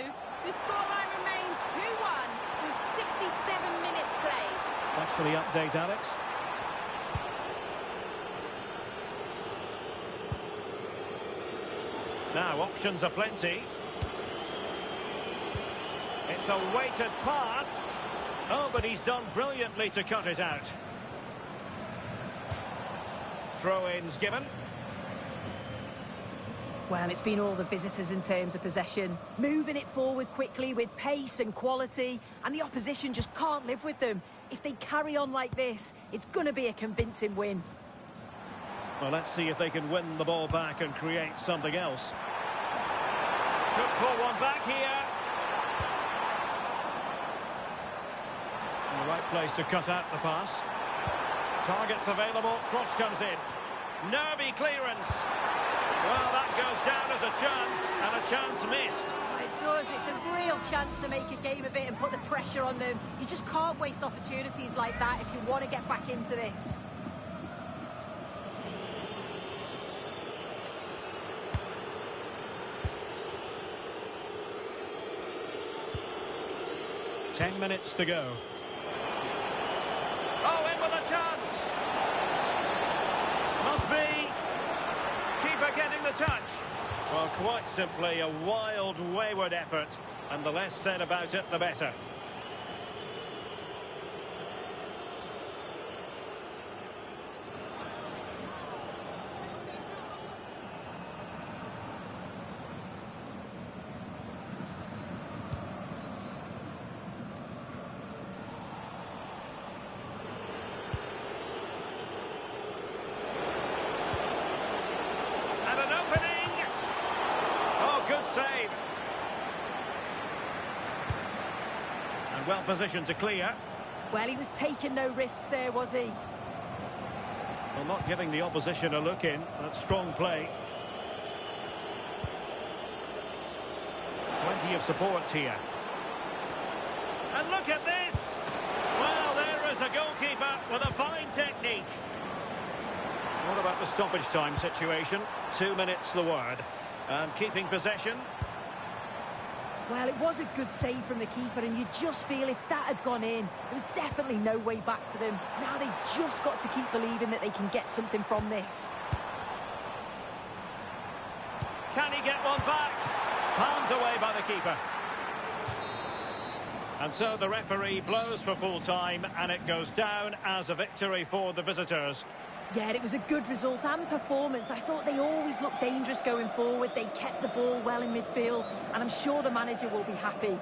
The scoreline remains 2-1 with 67 minutes played. Thanks for the update, Alex. Now, options are plenty. It's a weighted pass. Oh, but he's done brilliantly to cut it out. Throw-ins given. Well, it's been all the visitors in terms of possession. Moving it forward quickly with pace and quality, and the opposition just can't live with them. If they carry on like this, it's going to be a convincing win. Well, let's see if they can win the ball back and create something else. Could pull one back here. In the right place to cut out the pass. Targets available, cross comes in. Nervy clearance. Well, that goes down as a chance, and a chance missed. It does. It's a real chance to make a game of it and put the pressure on them. You just can't waste opportunities like that if you want to get back into this. Ten minutes to go. Oh, in with a chance. Must be. Keeper getting the touch. Well, quite simply a wild, wayward effort. And the less said about it, the better. Save. And well positioned to clear. Well, he was taking no risks there, was he? Well, not giving the opposition a look in. That's strong play. Plenty of support here. And look at this! Well, there is a goalkeeper with a fine technique. What about the stoppage time situation? 2 minutes the word. And keeping possession. Well, it was a good save from the keeper, and you just feel if that had gone in, there was definitely no way back for them. Now they've just got to keep believing that they can get something from this. Can he get one back? Palmed away by the keeper. And so the referee blows for full time, and it goes down as a victory for the visitors. Yeah, it was a good result and performance. I thought they always looked dangerous going forward. They kept the ball well in midfield, and I'm sure the manager will be happy.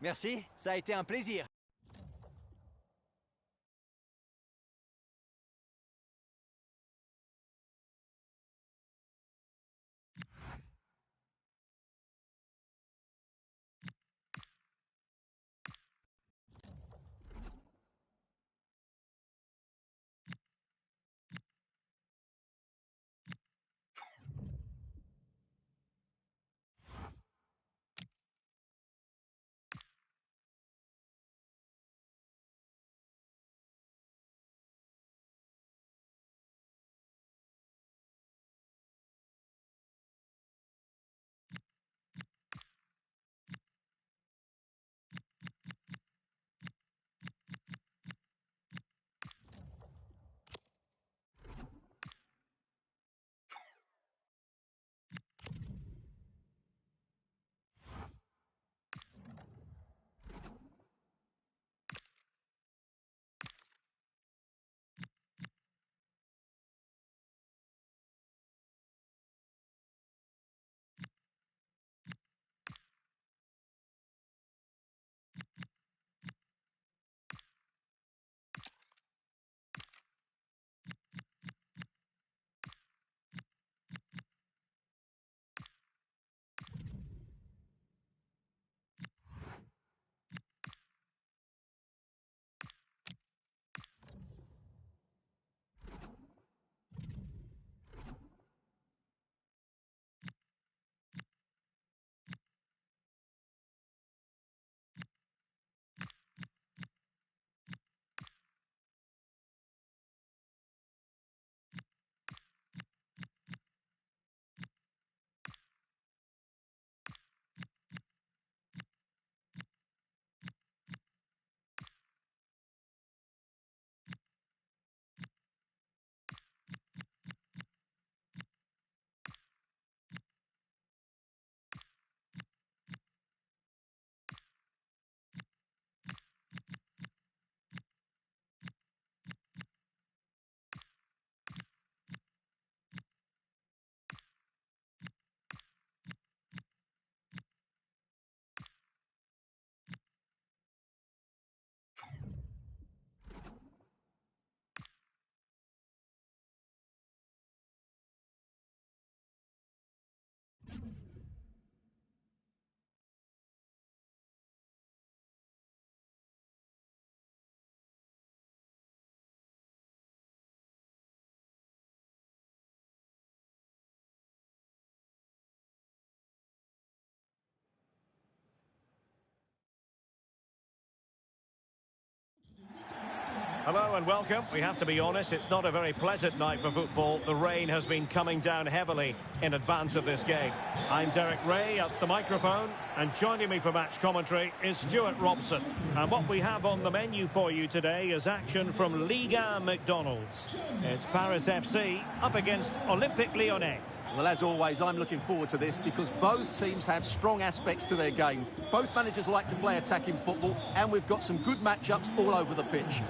Merci, ça a été un plaisir. Hello and welcome. We have to be honest, it's not a very pleasant night for football. The rain has been coming down heavily in advance of this game. I'm Derek Ray at the microphone, and joining me for match commentary is Stuart Robson. And what we have on the menu for you today is action from Liga McDonald's. It's Paris FC up against Olympique Lyonnais. Well, as always, I'm looking forward to this because both teams have strong aspects to their game. Both managers like to play attacking football, and we've got some good matchups all over the pitch.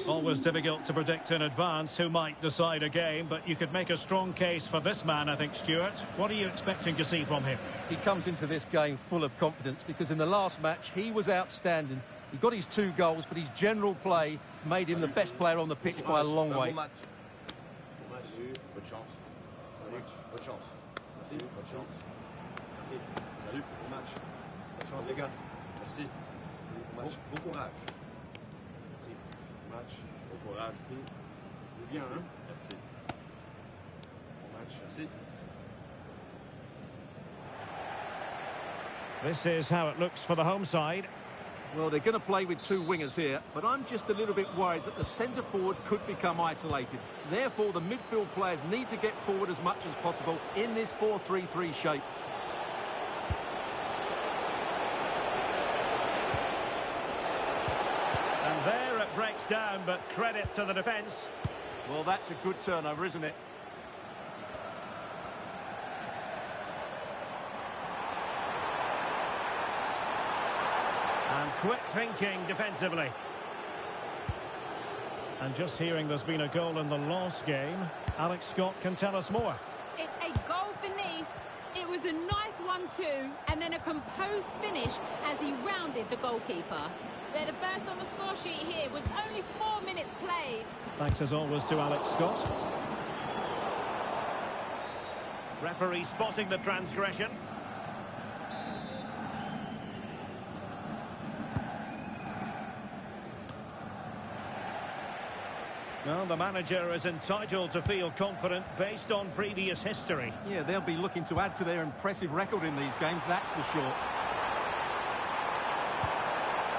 Always difficult to predict in advance who might decide a game, but you could make a strong case for this man, I think, Stuart. What are you expecting to see from him? He comes into this game full of confidence because in the last match, he was outstanding. He got his 2 goals, but his general play made him the best player on the pitch by a long way. Bonne chance. Salut. Bonne chance. Merci. Bonne chance. Merci. Salut. Bon match. Bonne chance, les gars. Merci. Bon match. Bon courage. Merci. Bon match. Bon courage. Merci. Joue bien, hein? Merci. Bon match. Merci. This is how it looks for the home side. Well, they're going to play with 2 wingers here, but I'm just a little bit worried that the centre-forward could become isolated. Therefore, the midfield players need to get forward as much as possible in this 4-3-3 shape. And there it breaks down, but credit to the defence. Well, that's a good turnover, isn't it? And quick thinking defensively. And just hearing there's been a goal in the last game. Alex Scott can tell us more. It's a goal for Nice. It was a nice 1-2 and then a composed finish as he rounded the goalkeeper. They're the first on the score sheet here with only 4 minutes played. Thanks as always to Alex Scott. Referee spotting the transgression. Well, the manager is entitled to feel confident based on previous history. Yeah, they'll be looking to add to their impressive record in these games, that's for sure.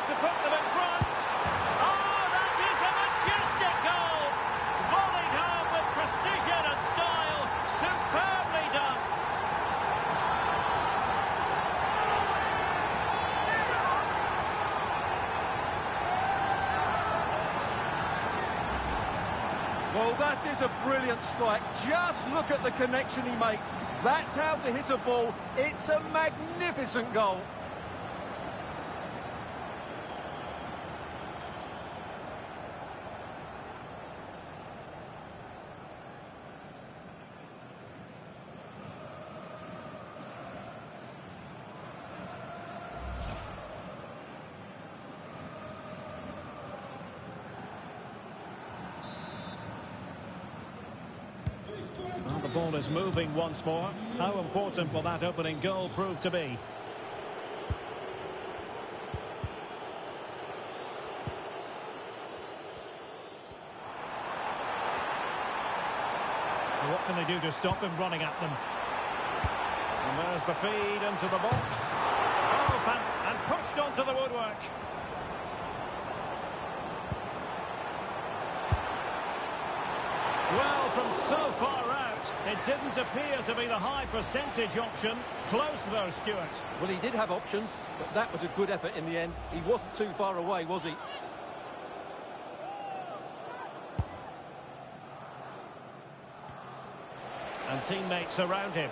To put them in front. Oh, that is a majestic goal! Volleyed home with precision and style. Superbly done. Well, that is a brilliant strike. Just look at the connection he makes. That's how to hit a ball. It's a magnificent goal. The ball is moving once more. How important will that opening goal prove to be? What can they do to stop him running at them? And there's the feed into the box. Oh, and pushed onto the woodwork. Well, from so far out, it didn't appear to be the high percentage option. Close though, Stuart. Well, he did have options, but that was a good effort in the end. He wasn't too far away, was he? And teammates around him.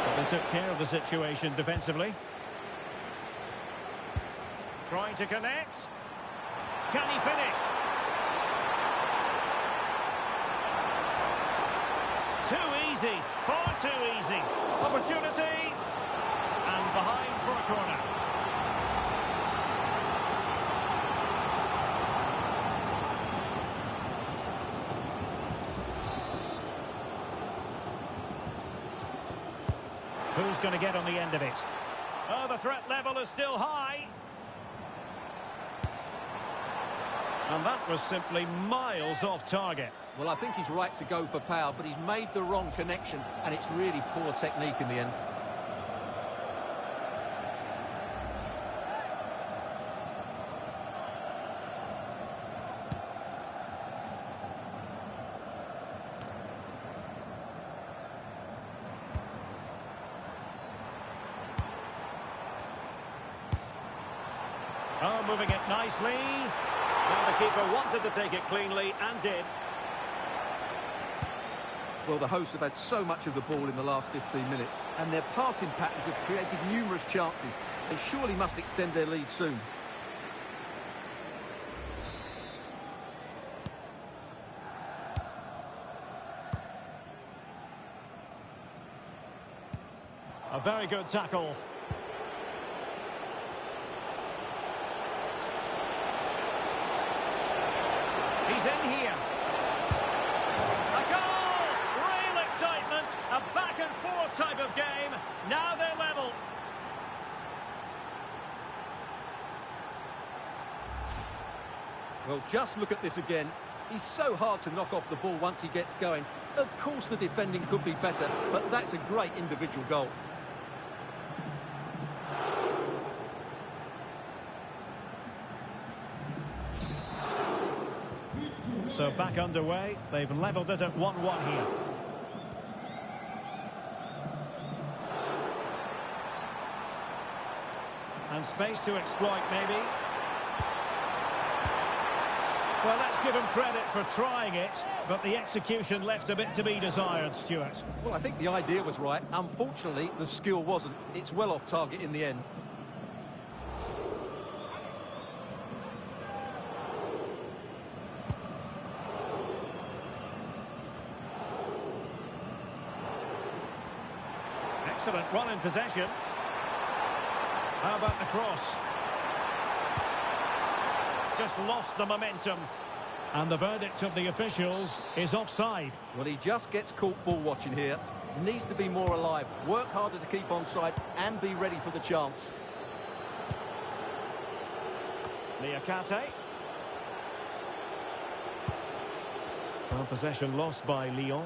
But they took care of the situation defensively. Trying to connect. Can he finish? Too easy, far too easy. Opportunity. And behind for a corner. Who's going to get on the end of it? Oh, the threat level is still high. And that was simply miles off target. Well, I think he's right to go for power, but he's made the wrong connection, and it's really poor technique in the end. Well, moving it nicely. And the keeper wanted to take it cleanly and did. Well, the hosts have had so much of the ball in the last 15 minutes, and their passing patterns have created numerous chances. They surely must extend their lead soon. A very good tackle. He's in here. A goal! Real excitement. A back and forth type of game. Now they're level. Well, just look at this again. He's so hard to knock off the ball once he gets going. Of course the defending could be better, but that's a great individual goal. So back underway. They've levelled it at 1-1 here. And space to exploit, maybe. Well, let's give him credit for trying it, but the execution left a bit to be desired, Stuart. Well, I think the idea was right. Unfortunately, the skill wasn't. It's well off target in the end. Excellent run in possession. How about the cross? Just lost the momentum. And the verdict of the officials is offside. Well, he just gets caught ball watching here. Needs to be more alive, work harder to keep onside and be ready for the chance. Liakate. Well, possession lost by Lyon.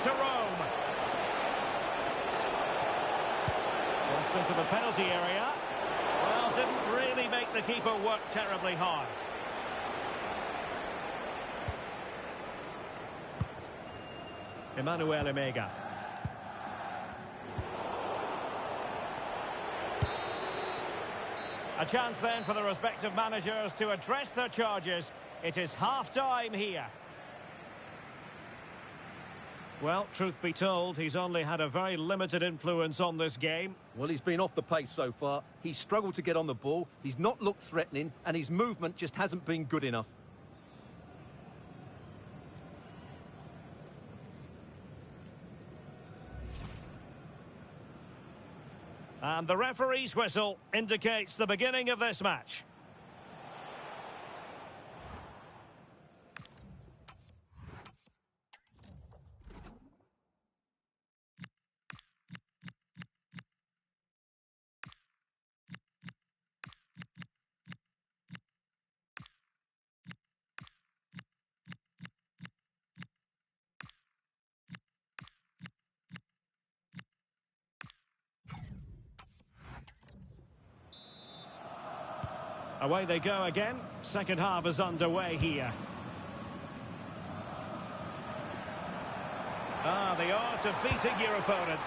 To roam. Crossed into the penalty area. Well, didn't really make the keeper work terribly hard. Emmanuel Emega. A chance then for the respective managers to address their charges. It is half-time here. Well, truth be told, he's only had a very limited influence on this game. Well, he's been off the pace so far. He's struggled to get on the ball. He's not looked threatening, and his movement just hasn't been good enough. And the referee's whistle indicates the beginning of this match. Away they go again. Second half is underway here. The art of beating your opponent.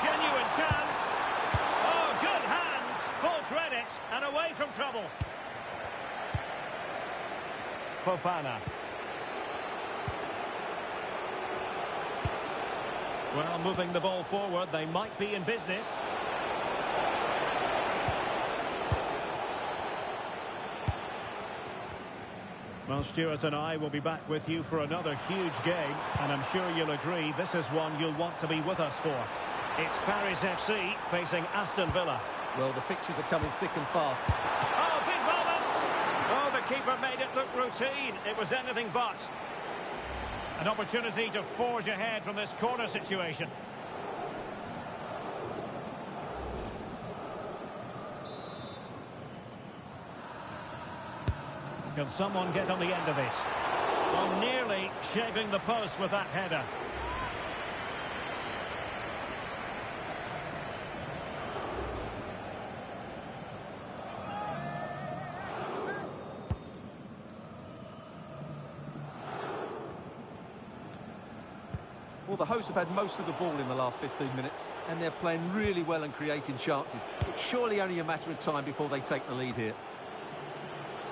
Genuine chance. Oh, good hands. Full credit and away from trouble. Fofana. Well, moving the ball forward, they might be in business. Well, Stuart and I will be back with you for another huge game, and I'm sure you'll agree this is one you'll want to be with us for. It's Paris FC facing Aston Villa. Well, the fixtures are coming thick and fast. Oh, big moment! Oh, the keeper made it look routine. It was anything but. An opportunity to forge ahead from this corner situation. Can someone get on the end of this? Well, nearly shaving the post with that header. Well, the hosts have had most of the ball in the last 15 minutes, and they're playing really well and creating chances. It's surely only a matter of time before they take the lead here.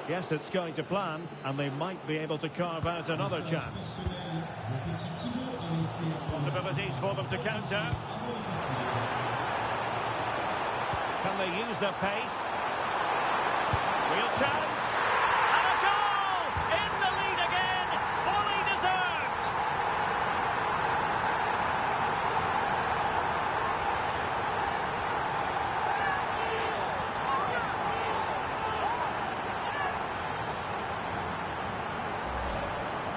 Yes, it's going to plan, and they might be able to carve out another chance. Possibilities for them to counter. Can they use their pace? Real chance. And a goal! In the lead again! Fully deserved!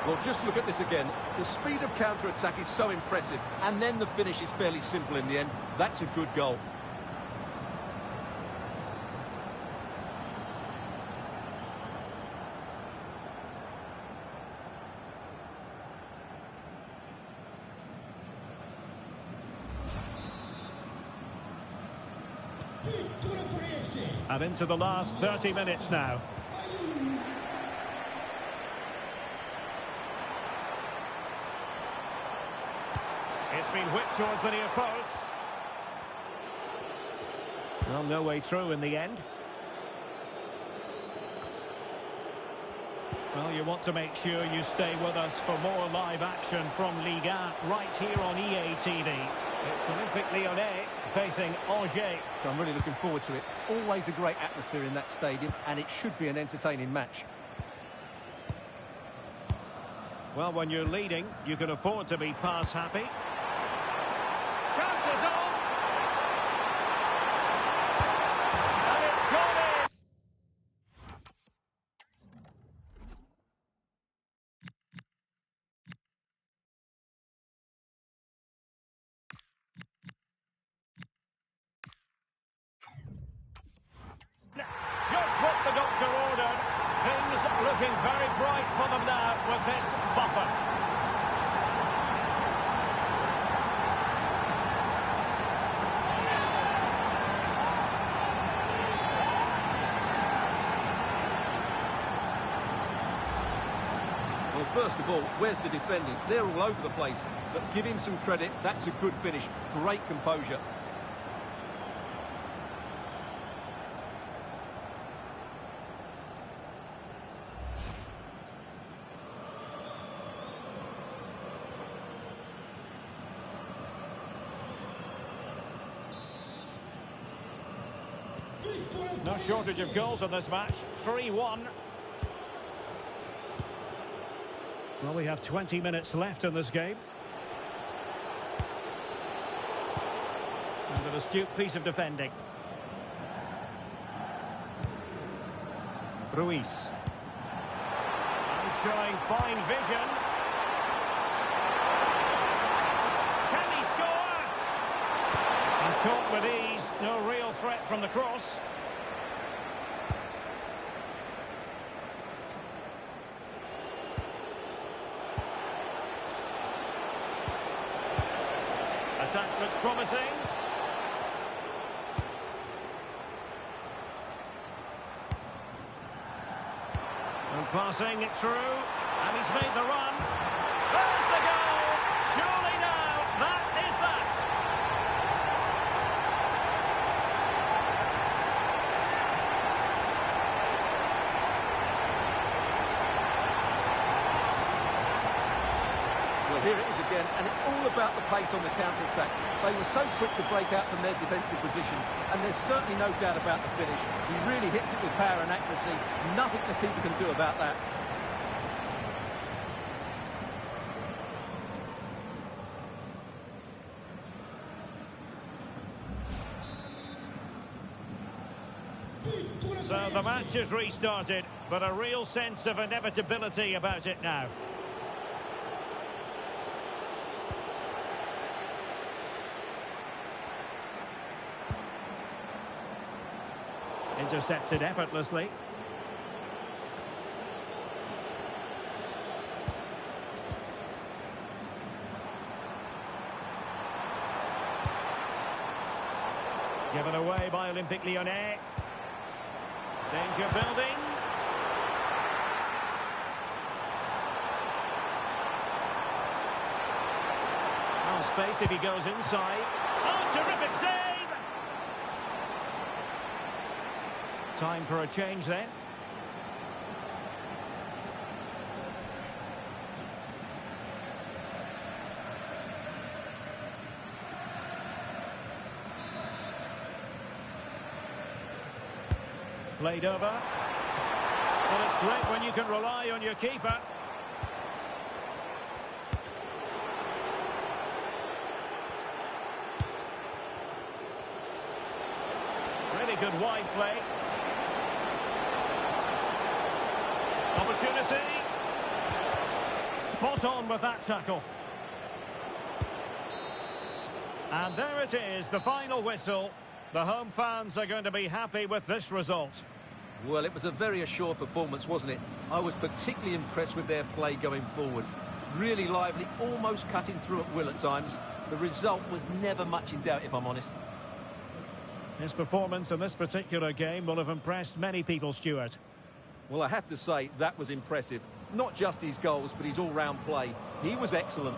Well, just look at this again. The speed of counter-attack is so impressive, and then the finish is fairly simple in the end. That's a good goal. And into the last 30 minutes now. It's been whipped towards the near post. Well, no way through in the end. Well, you want to make sure you stay with us for more live action from Liga right here on EA TV. It's Olympique Lyonnais facing Angers. I'm really looking forward to it. Always a great atmosphere in that stadium, and it should be an entertaining match. Well, when you're leading, you can afford to be pass happy. Chances on! And it's gone in! Just what the doctor ordered. Things looking very bright for them now with this buffer. Well, first of all, where's the defending? They're all over the place, but give him some credit. That's a good finish. Great composure. No shortage of goals in this match. 3-1. Well, we have 20 minutes left in this game. And an astute piece of defending. Ruiz. And showing fine vision. Can he score? And caught with ease. No real threat from the cross. Attack looks promising. And passing it through, and he's made the run. There's the goal! Surely now, that is that! Well, here it is again, and it's all about the pace on the counter-attack. They were so quick to break out from their defensive positions, and there's certainly no doubt about the finish. He really hits it with power and accuracy. Nothing the keeper can do about that. So the match has restarted, but a real sense of inevitability about it now. Intercepted effortlessly. Given away by Olympique Lyonnais. Danger building. found space if he goes inside. Oh, terrific save! Time for a change then. Played over. Well, it's great when you can rely on your keeper. Really good wide play. Opportunity. Spot on with that tackle. And there it is, the final whistle. The home fans are going to be happy with this result. Well, it was a very assured performance, wasn't it? I was particularly impressed with their play going forward. Really lively, almost cutting through at will at times. The result was never much in doubt, if I'm honest. His performance in this particular game will have impressed many people, Stuart. Well, I have to say, that was impressive. Not just his goals, but his all-round play. He was excellent.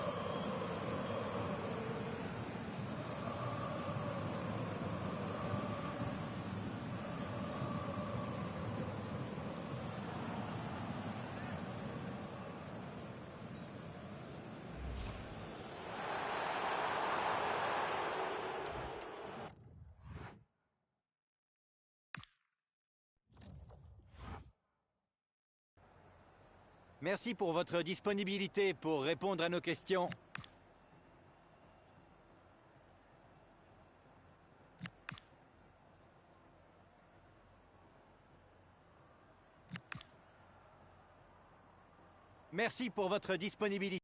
Merci pour votre disponibilité pour répondre à nos questions. Merci pour votre disponibilité.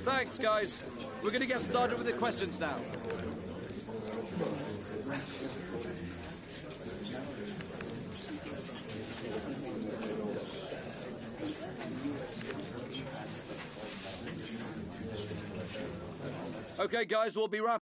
Thanks, guys. We're going to get started with the questions now. Okay, guys, we'll be wrapping.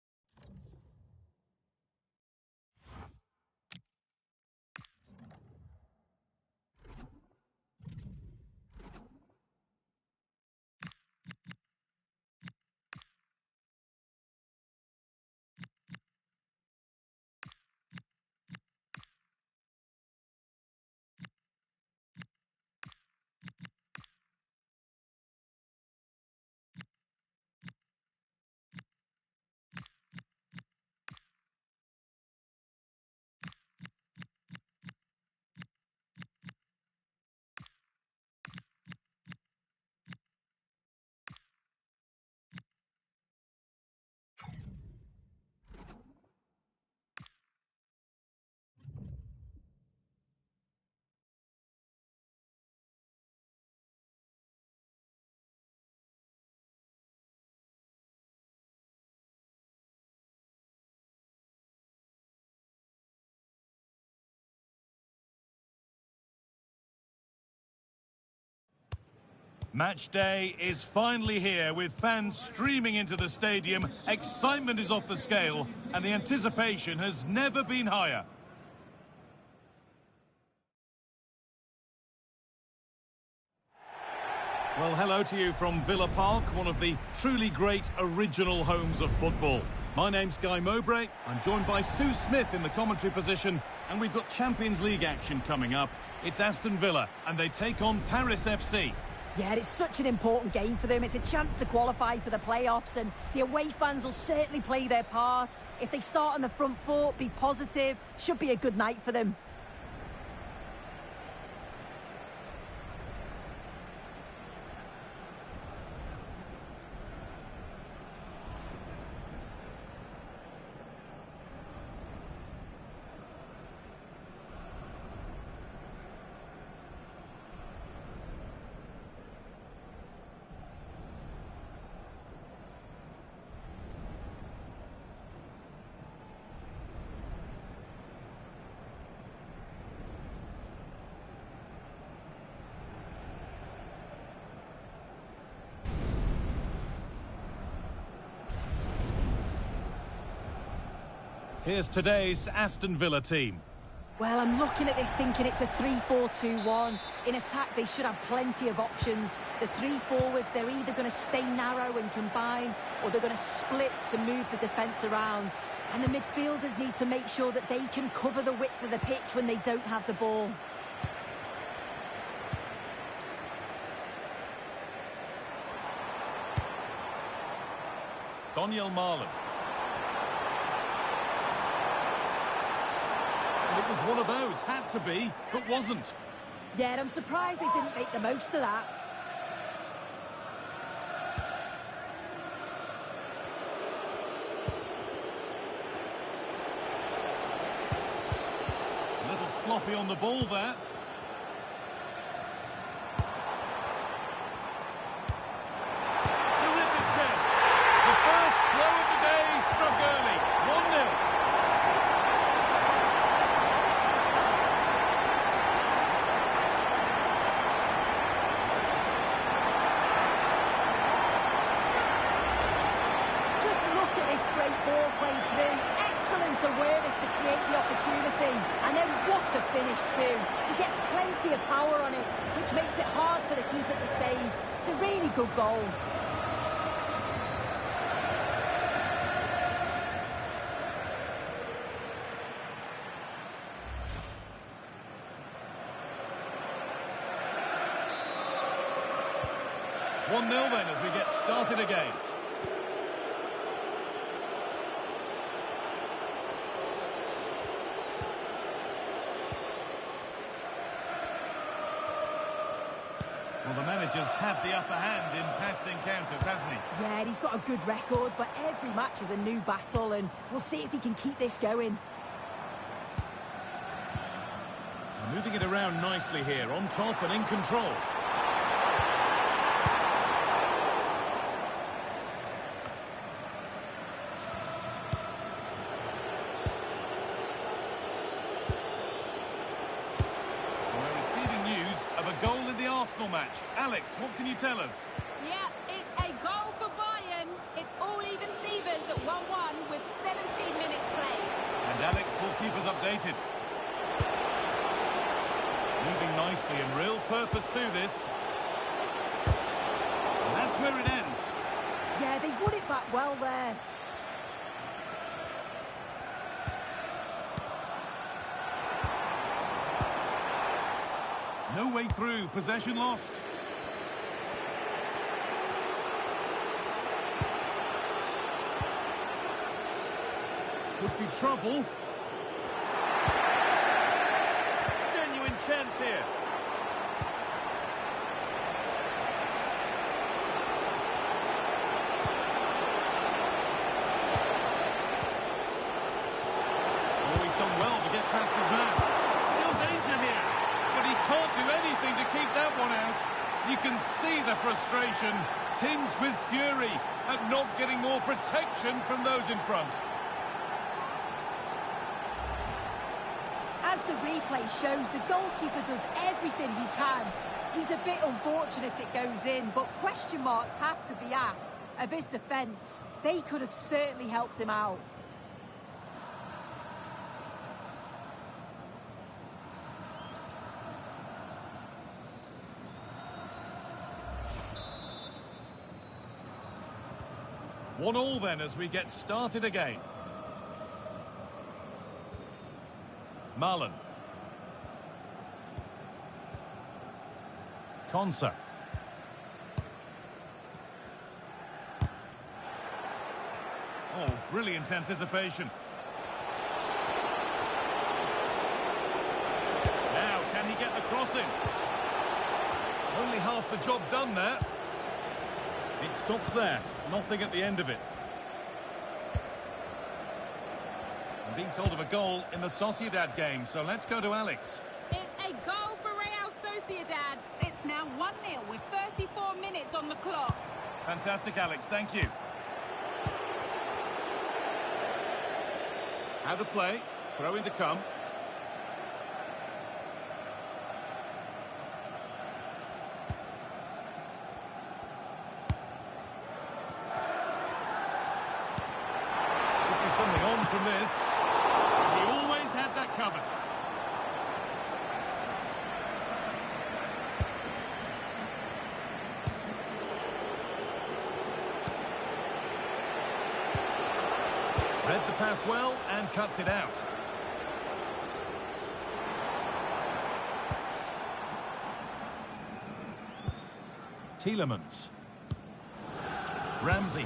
Match day is finally here with fans streaming into the stadium. Excitement is off the scale and the anticipation has never been higher. Well, hello to you from Villa Park, one of the truly great original homes of football. My name's Guy Mowbray. I'm joined by Sue Smith in the commentary position, and we've got Champions League action coming up. It's Aston Villa, and they take on Paris FC. Yeah, it's such an important game for them. It's a chance to qualify for the playoffs, and the away fans will certainly play their part. If they start on the front foot, be positive, should be a good night for them. Here's today's Aston Villa team. Well, I'm looking at this thinking it's a 3-4-2-1. In attack, they should have plenty of options. The three forwards, they're either going to stay narrow and combine, or they're going to split to move the defence around. And the midfielders need to make sure that they can cover the width of the pitch when they don't have the ball. Daniel Marlon. And it was one of those, had to be, but wasn't. Yeah, I'm surprised they didn't make the most of that. A little sloppy on the ball there. Awareness to create the opportunity, and then what a finish too. He gets plenty of power on it, which makes it hard for the keeper to save. It's a really good goal. One 0 then as we get started again. Well, the manager's had the upper hand in past encounters, hasn't he? Yeah, he's got a good record, but every match is a new battle, and we'll see if he can keep this going. Moving it around nicely here, on top and in control. Goal in the Arsenal match. Alex, what can you tell us? Yeah, it's a goal for Bayern. It's all even Stevens at 1-1 with 17 minutes played. And Alex will keep us updated. Moving nicely and real purpose to this. And that's where it ends. Yeah, they won it back well there. No way through, possession lost. Could be trouble. Genuine chance here. Oh, he's done well to get past his man. Still danger here. But he can't do anything to keep that one out. You can see the frustration, tinged with fury at not getting more protection from those in front. As the replay shows, the goalkeeper does everything he can. He's a bit unfortunate it goes in, but question marks have to be asked of his defence. They could have certainly helped him out. One all then as we get started again. Marlon. Konsa. Oh, brilliant anticipation. Now, can he get the crossing? Only half the job done there. It stops there. Nothing at the end of it. I'm being told of a goal in the Sociedad game, so let's go to Alex. It's a goal for Real Sociedad. It's now 1-0 with 34 minutes on the clock. Fantastic, Alex. Thank you. How to play. Throw in to come. Something on from this. pass well and cuts it out. Tielemans. Ramsey.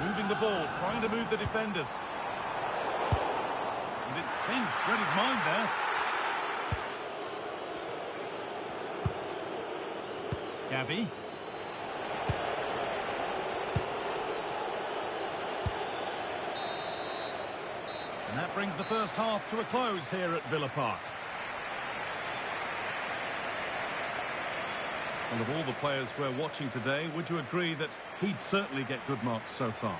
Moving the ball, trying to move the defenders. And it's pinched, read his mind there. Gavi. And that brings the first half to a close here at Villa Park. And of all the players we're watching today, would you agree that he'd certainly get good marks so far?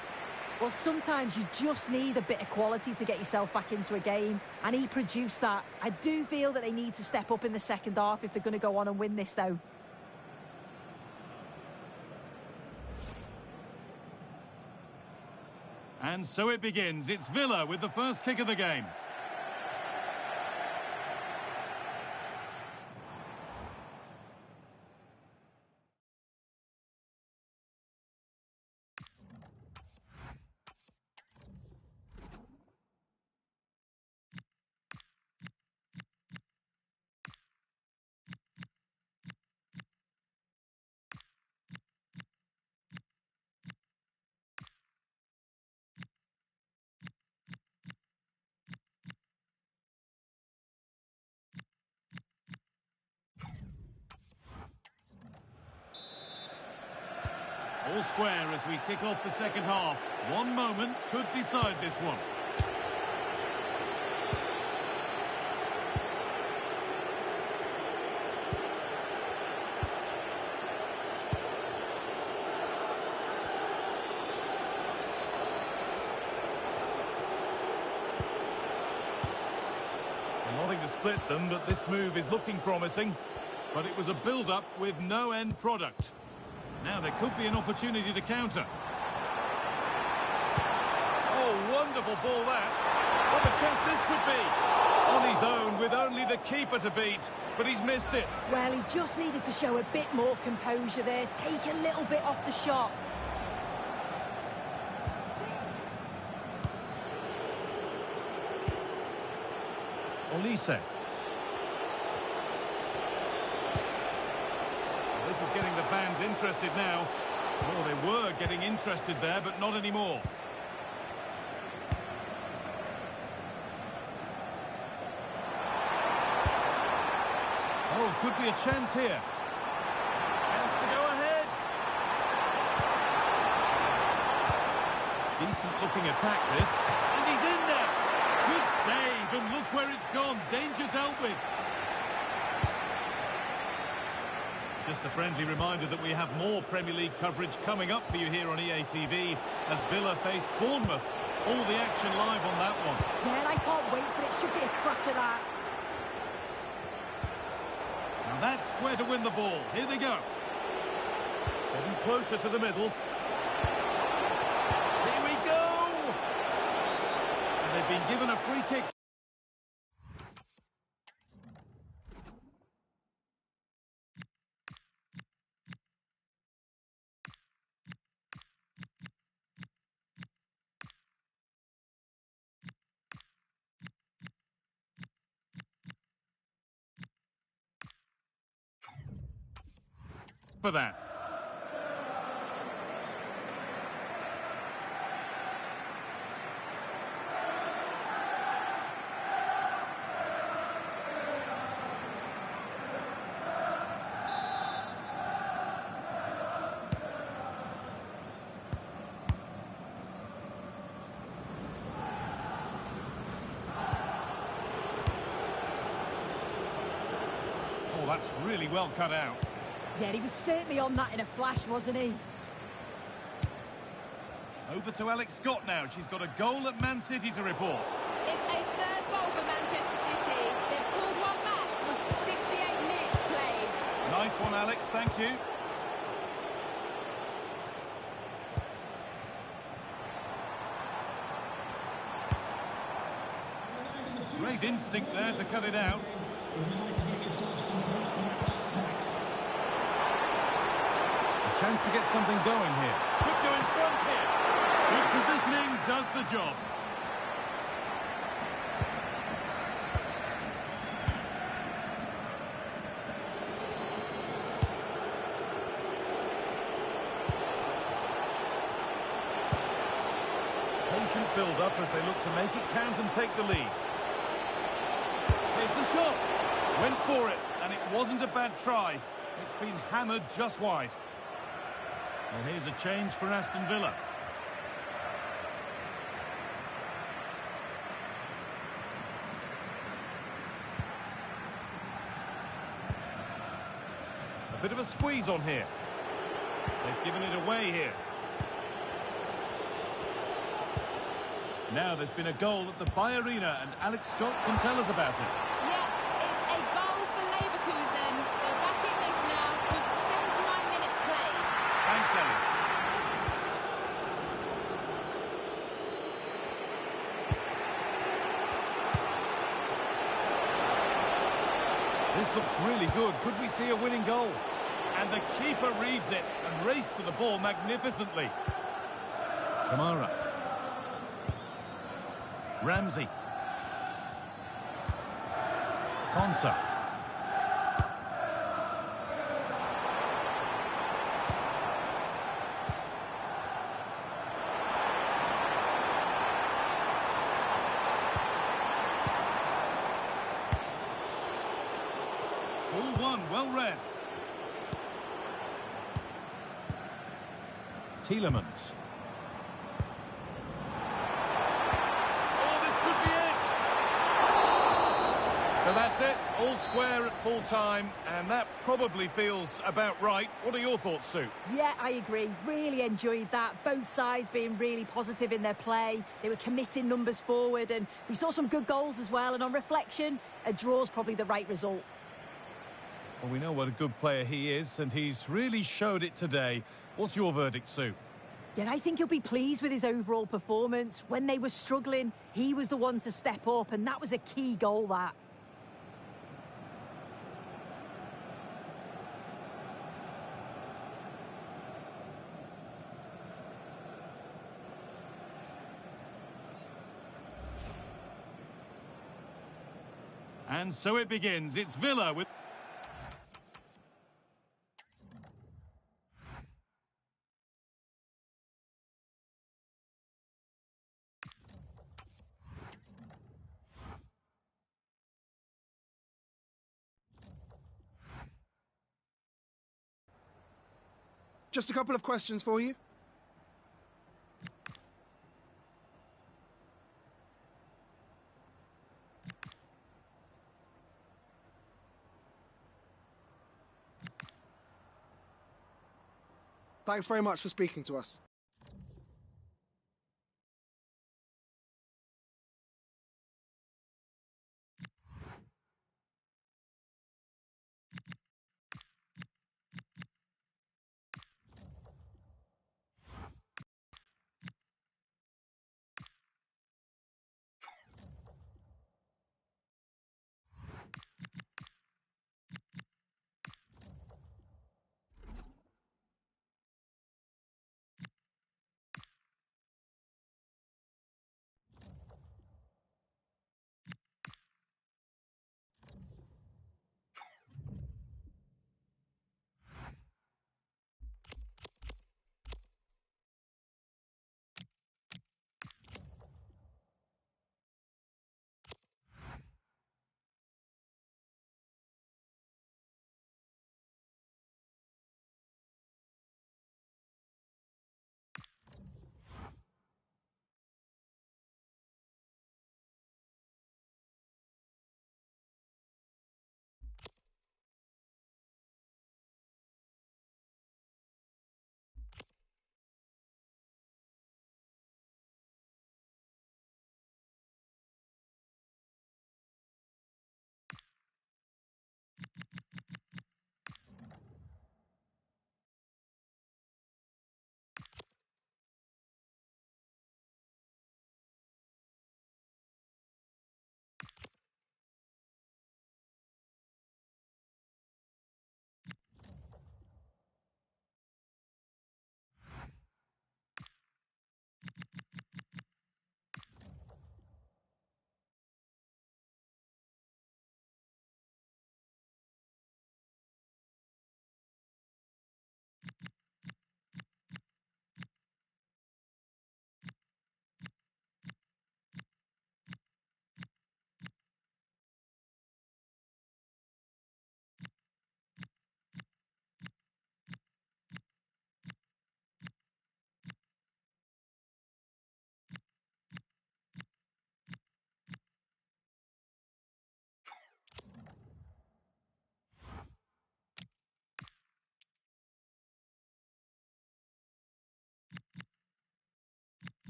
Well, sometimes you just need a bit of quality to get yourself back into a game, and he produced that. I do feel that they need to step up in the second half if they're going to go on and win this, though. And so it begins. It's Villa with the first kick of the game. All square as we kick off the second half. One moment could decide this one. Nothing to split them, but this move is looking promising. But it was a build-up with no end product. Now there could be an opportunity to counter. Oh, wonderful ball that. What a chance this could be. On his own with only the keeper to beat, but he's missed it. Well, he just needed to show a bit more composure there, take a little bit off the shot. Olise. This is getting the fans interested now. Well, they were getting interested there, but not anymore. Oh, could be a chance here. Chance to go ahead. Decent looking attack this. And he's in there. Good save, and look where it's gone. Danger dealt with. Just a friendly reminder that we have more Premier League coverage coming up for you here on EA TV as Villa face Bournemouth. All the action live on that one. Yeah, and I can't wait for it. Should be a cracker, that. Now that's where to win the ball. Here they go. Getting closer to the middle. Here we go! And they've been given a free kick. For that. Oh, that's really well cut out. Yeah, he was certainly on that in a flash, wasn't he? Over to Alex Scott now. She's got a goal at Man City to report. It's a third goal for Manchester City. They've pulled one back with 68 minutes played. Nice one, Alex. Thank you. Great instinct there to cut it out. A chance to get something going here. Could go in front here. Good positioning does the job. Patient build-up as they look to make it count and take the lead. Here's the shot. Went for it, and it wasn't a bad try. It's been hammered just wide. Well, here's a change for Aston Villa. A bit of a squeeze on here. They've given it away here. Now there's been a goal at the Arena, and Alex Scott can tell us about it. Yeah, it's a goal for Leverkusen. They're back in this now with 79 minutes played. Thanks, Alex. This looks really good. Could we see a winning goal? And the keeper reads it and raced to the ball magnificently. Kamara. Ramsey. Konsa. Ball one, well read. Tielemans. So that's it, all square at full time, and that probably feels about right. What are your thoughts, Sue? Yeah, I agree. Really enjoyed that. Both sides being really positive in their play. They were committing numbers forward, and we saw some good goals as well. And on reflection, a draw's probably the right result. Well, we know what a good player he is, and he's really showed it today. What's your verdict, Sue? Yeah, I think you'll be pleased with his overall performance. When they were struggling, he was the one to step up, and that was a key goal, that. And so it begins. It's Villa with... Just a couple of questions for you. Thanks very much for speaking to us.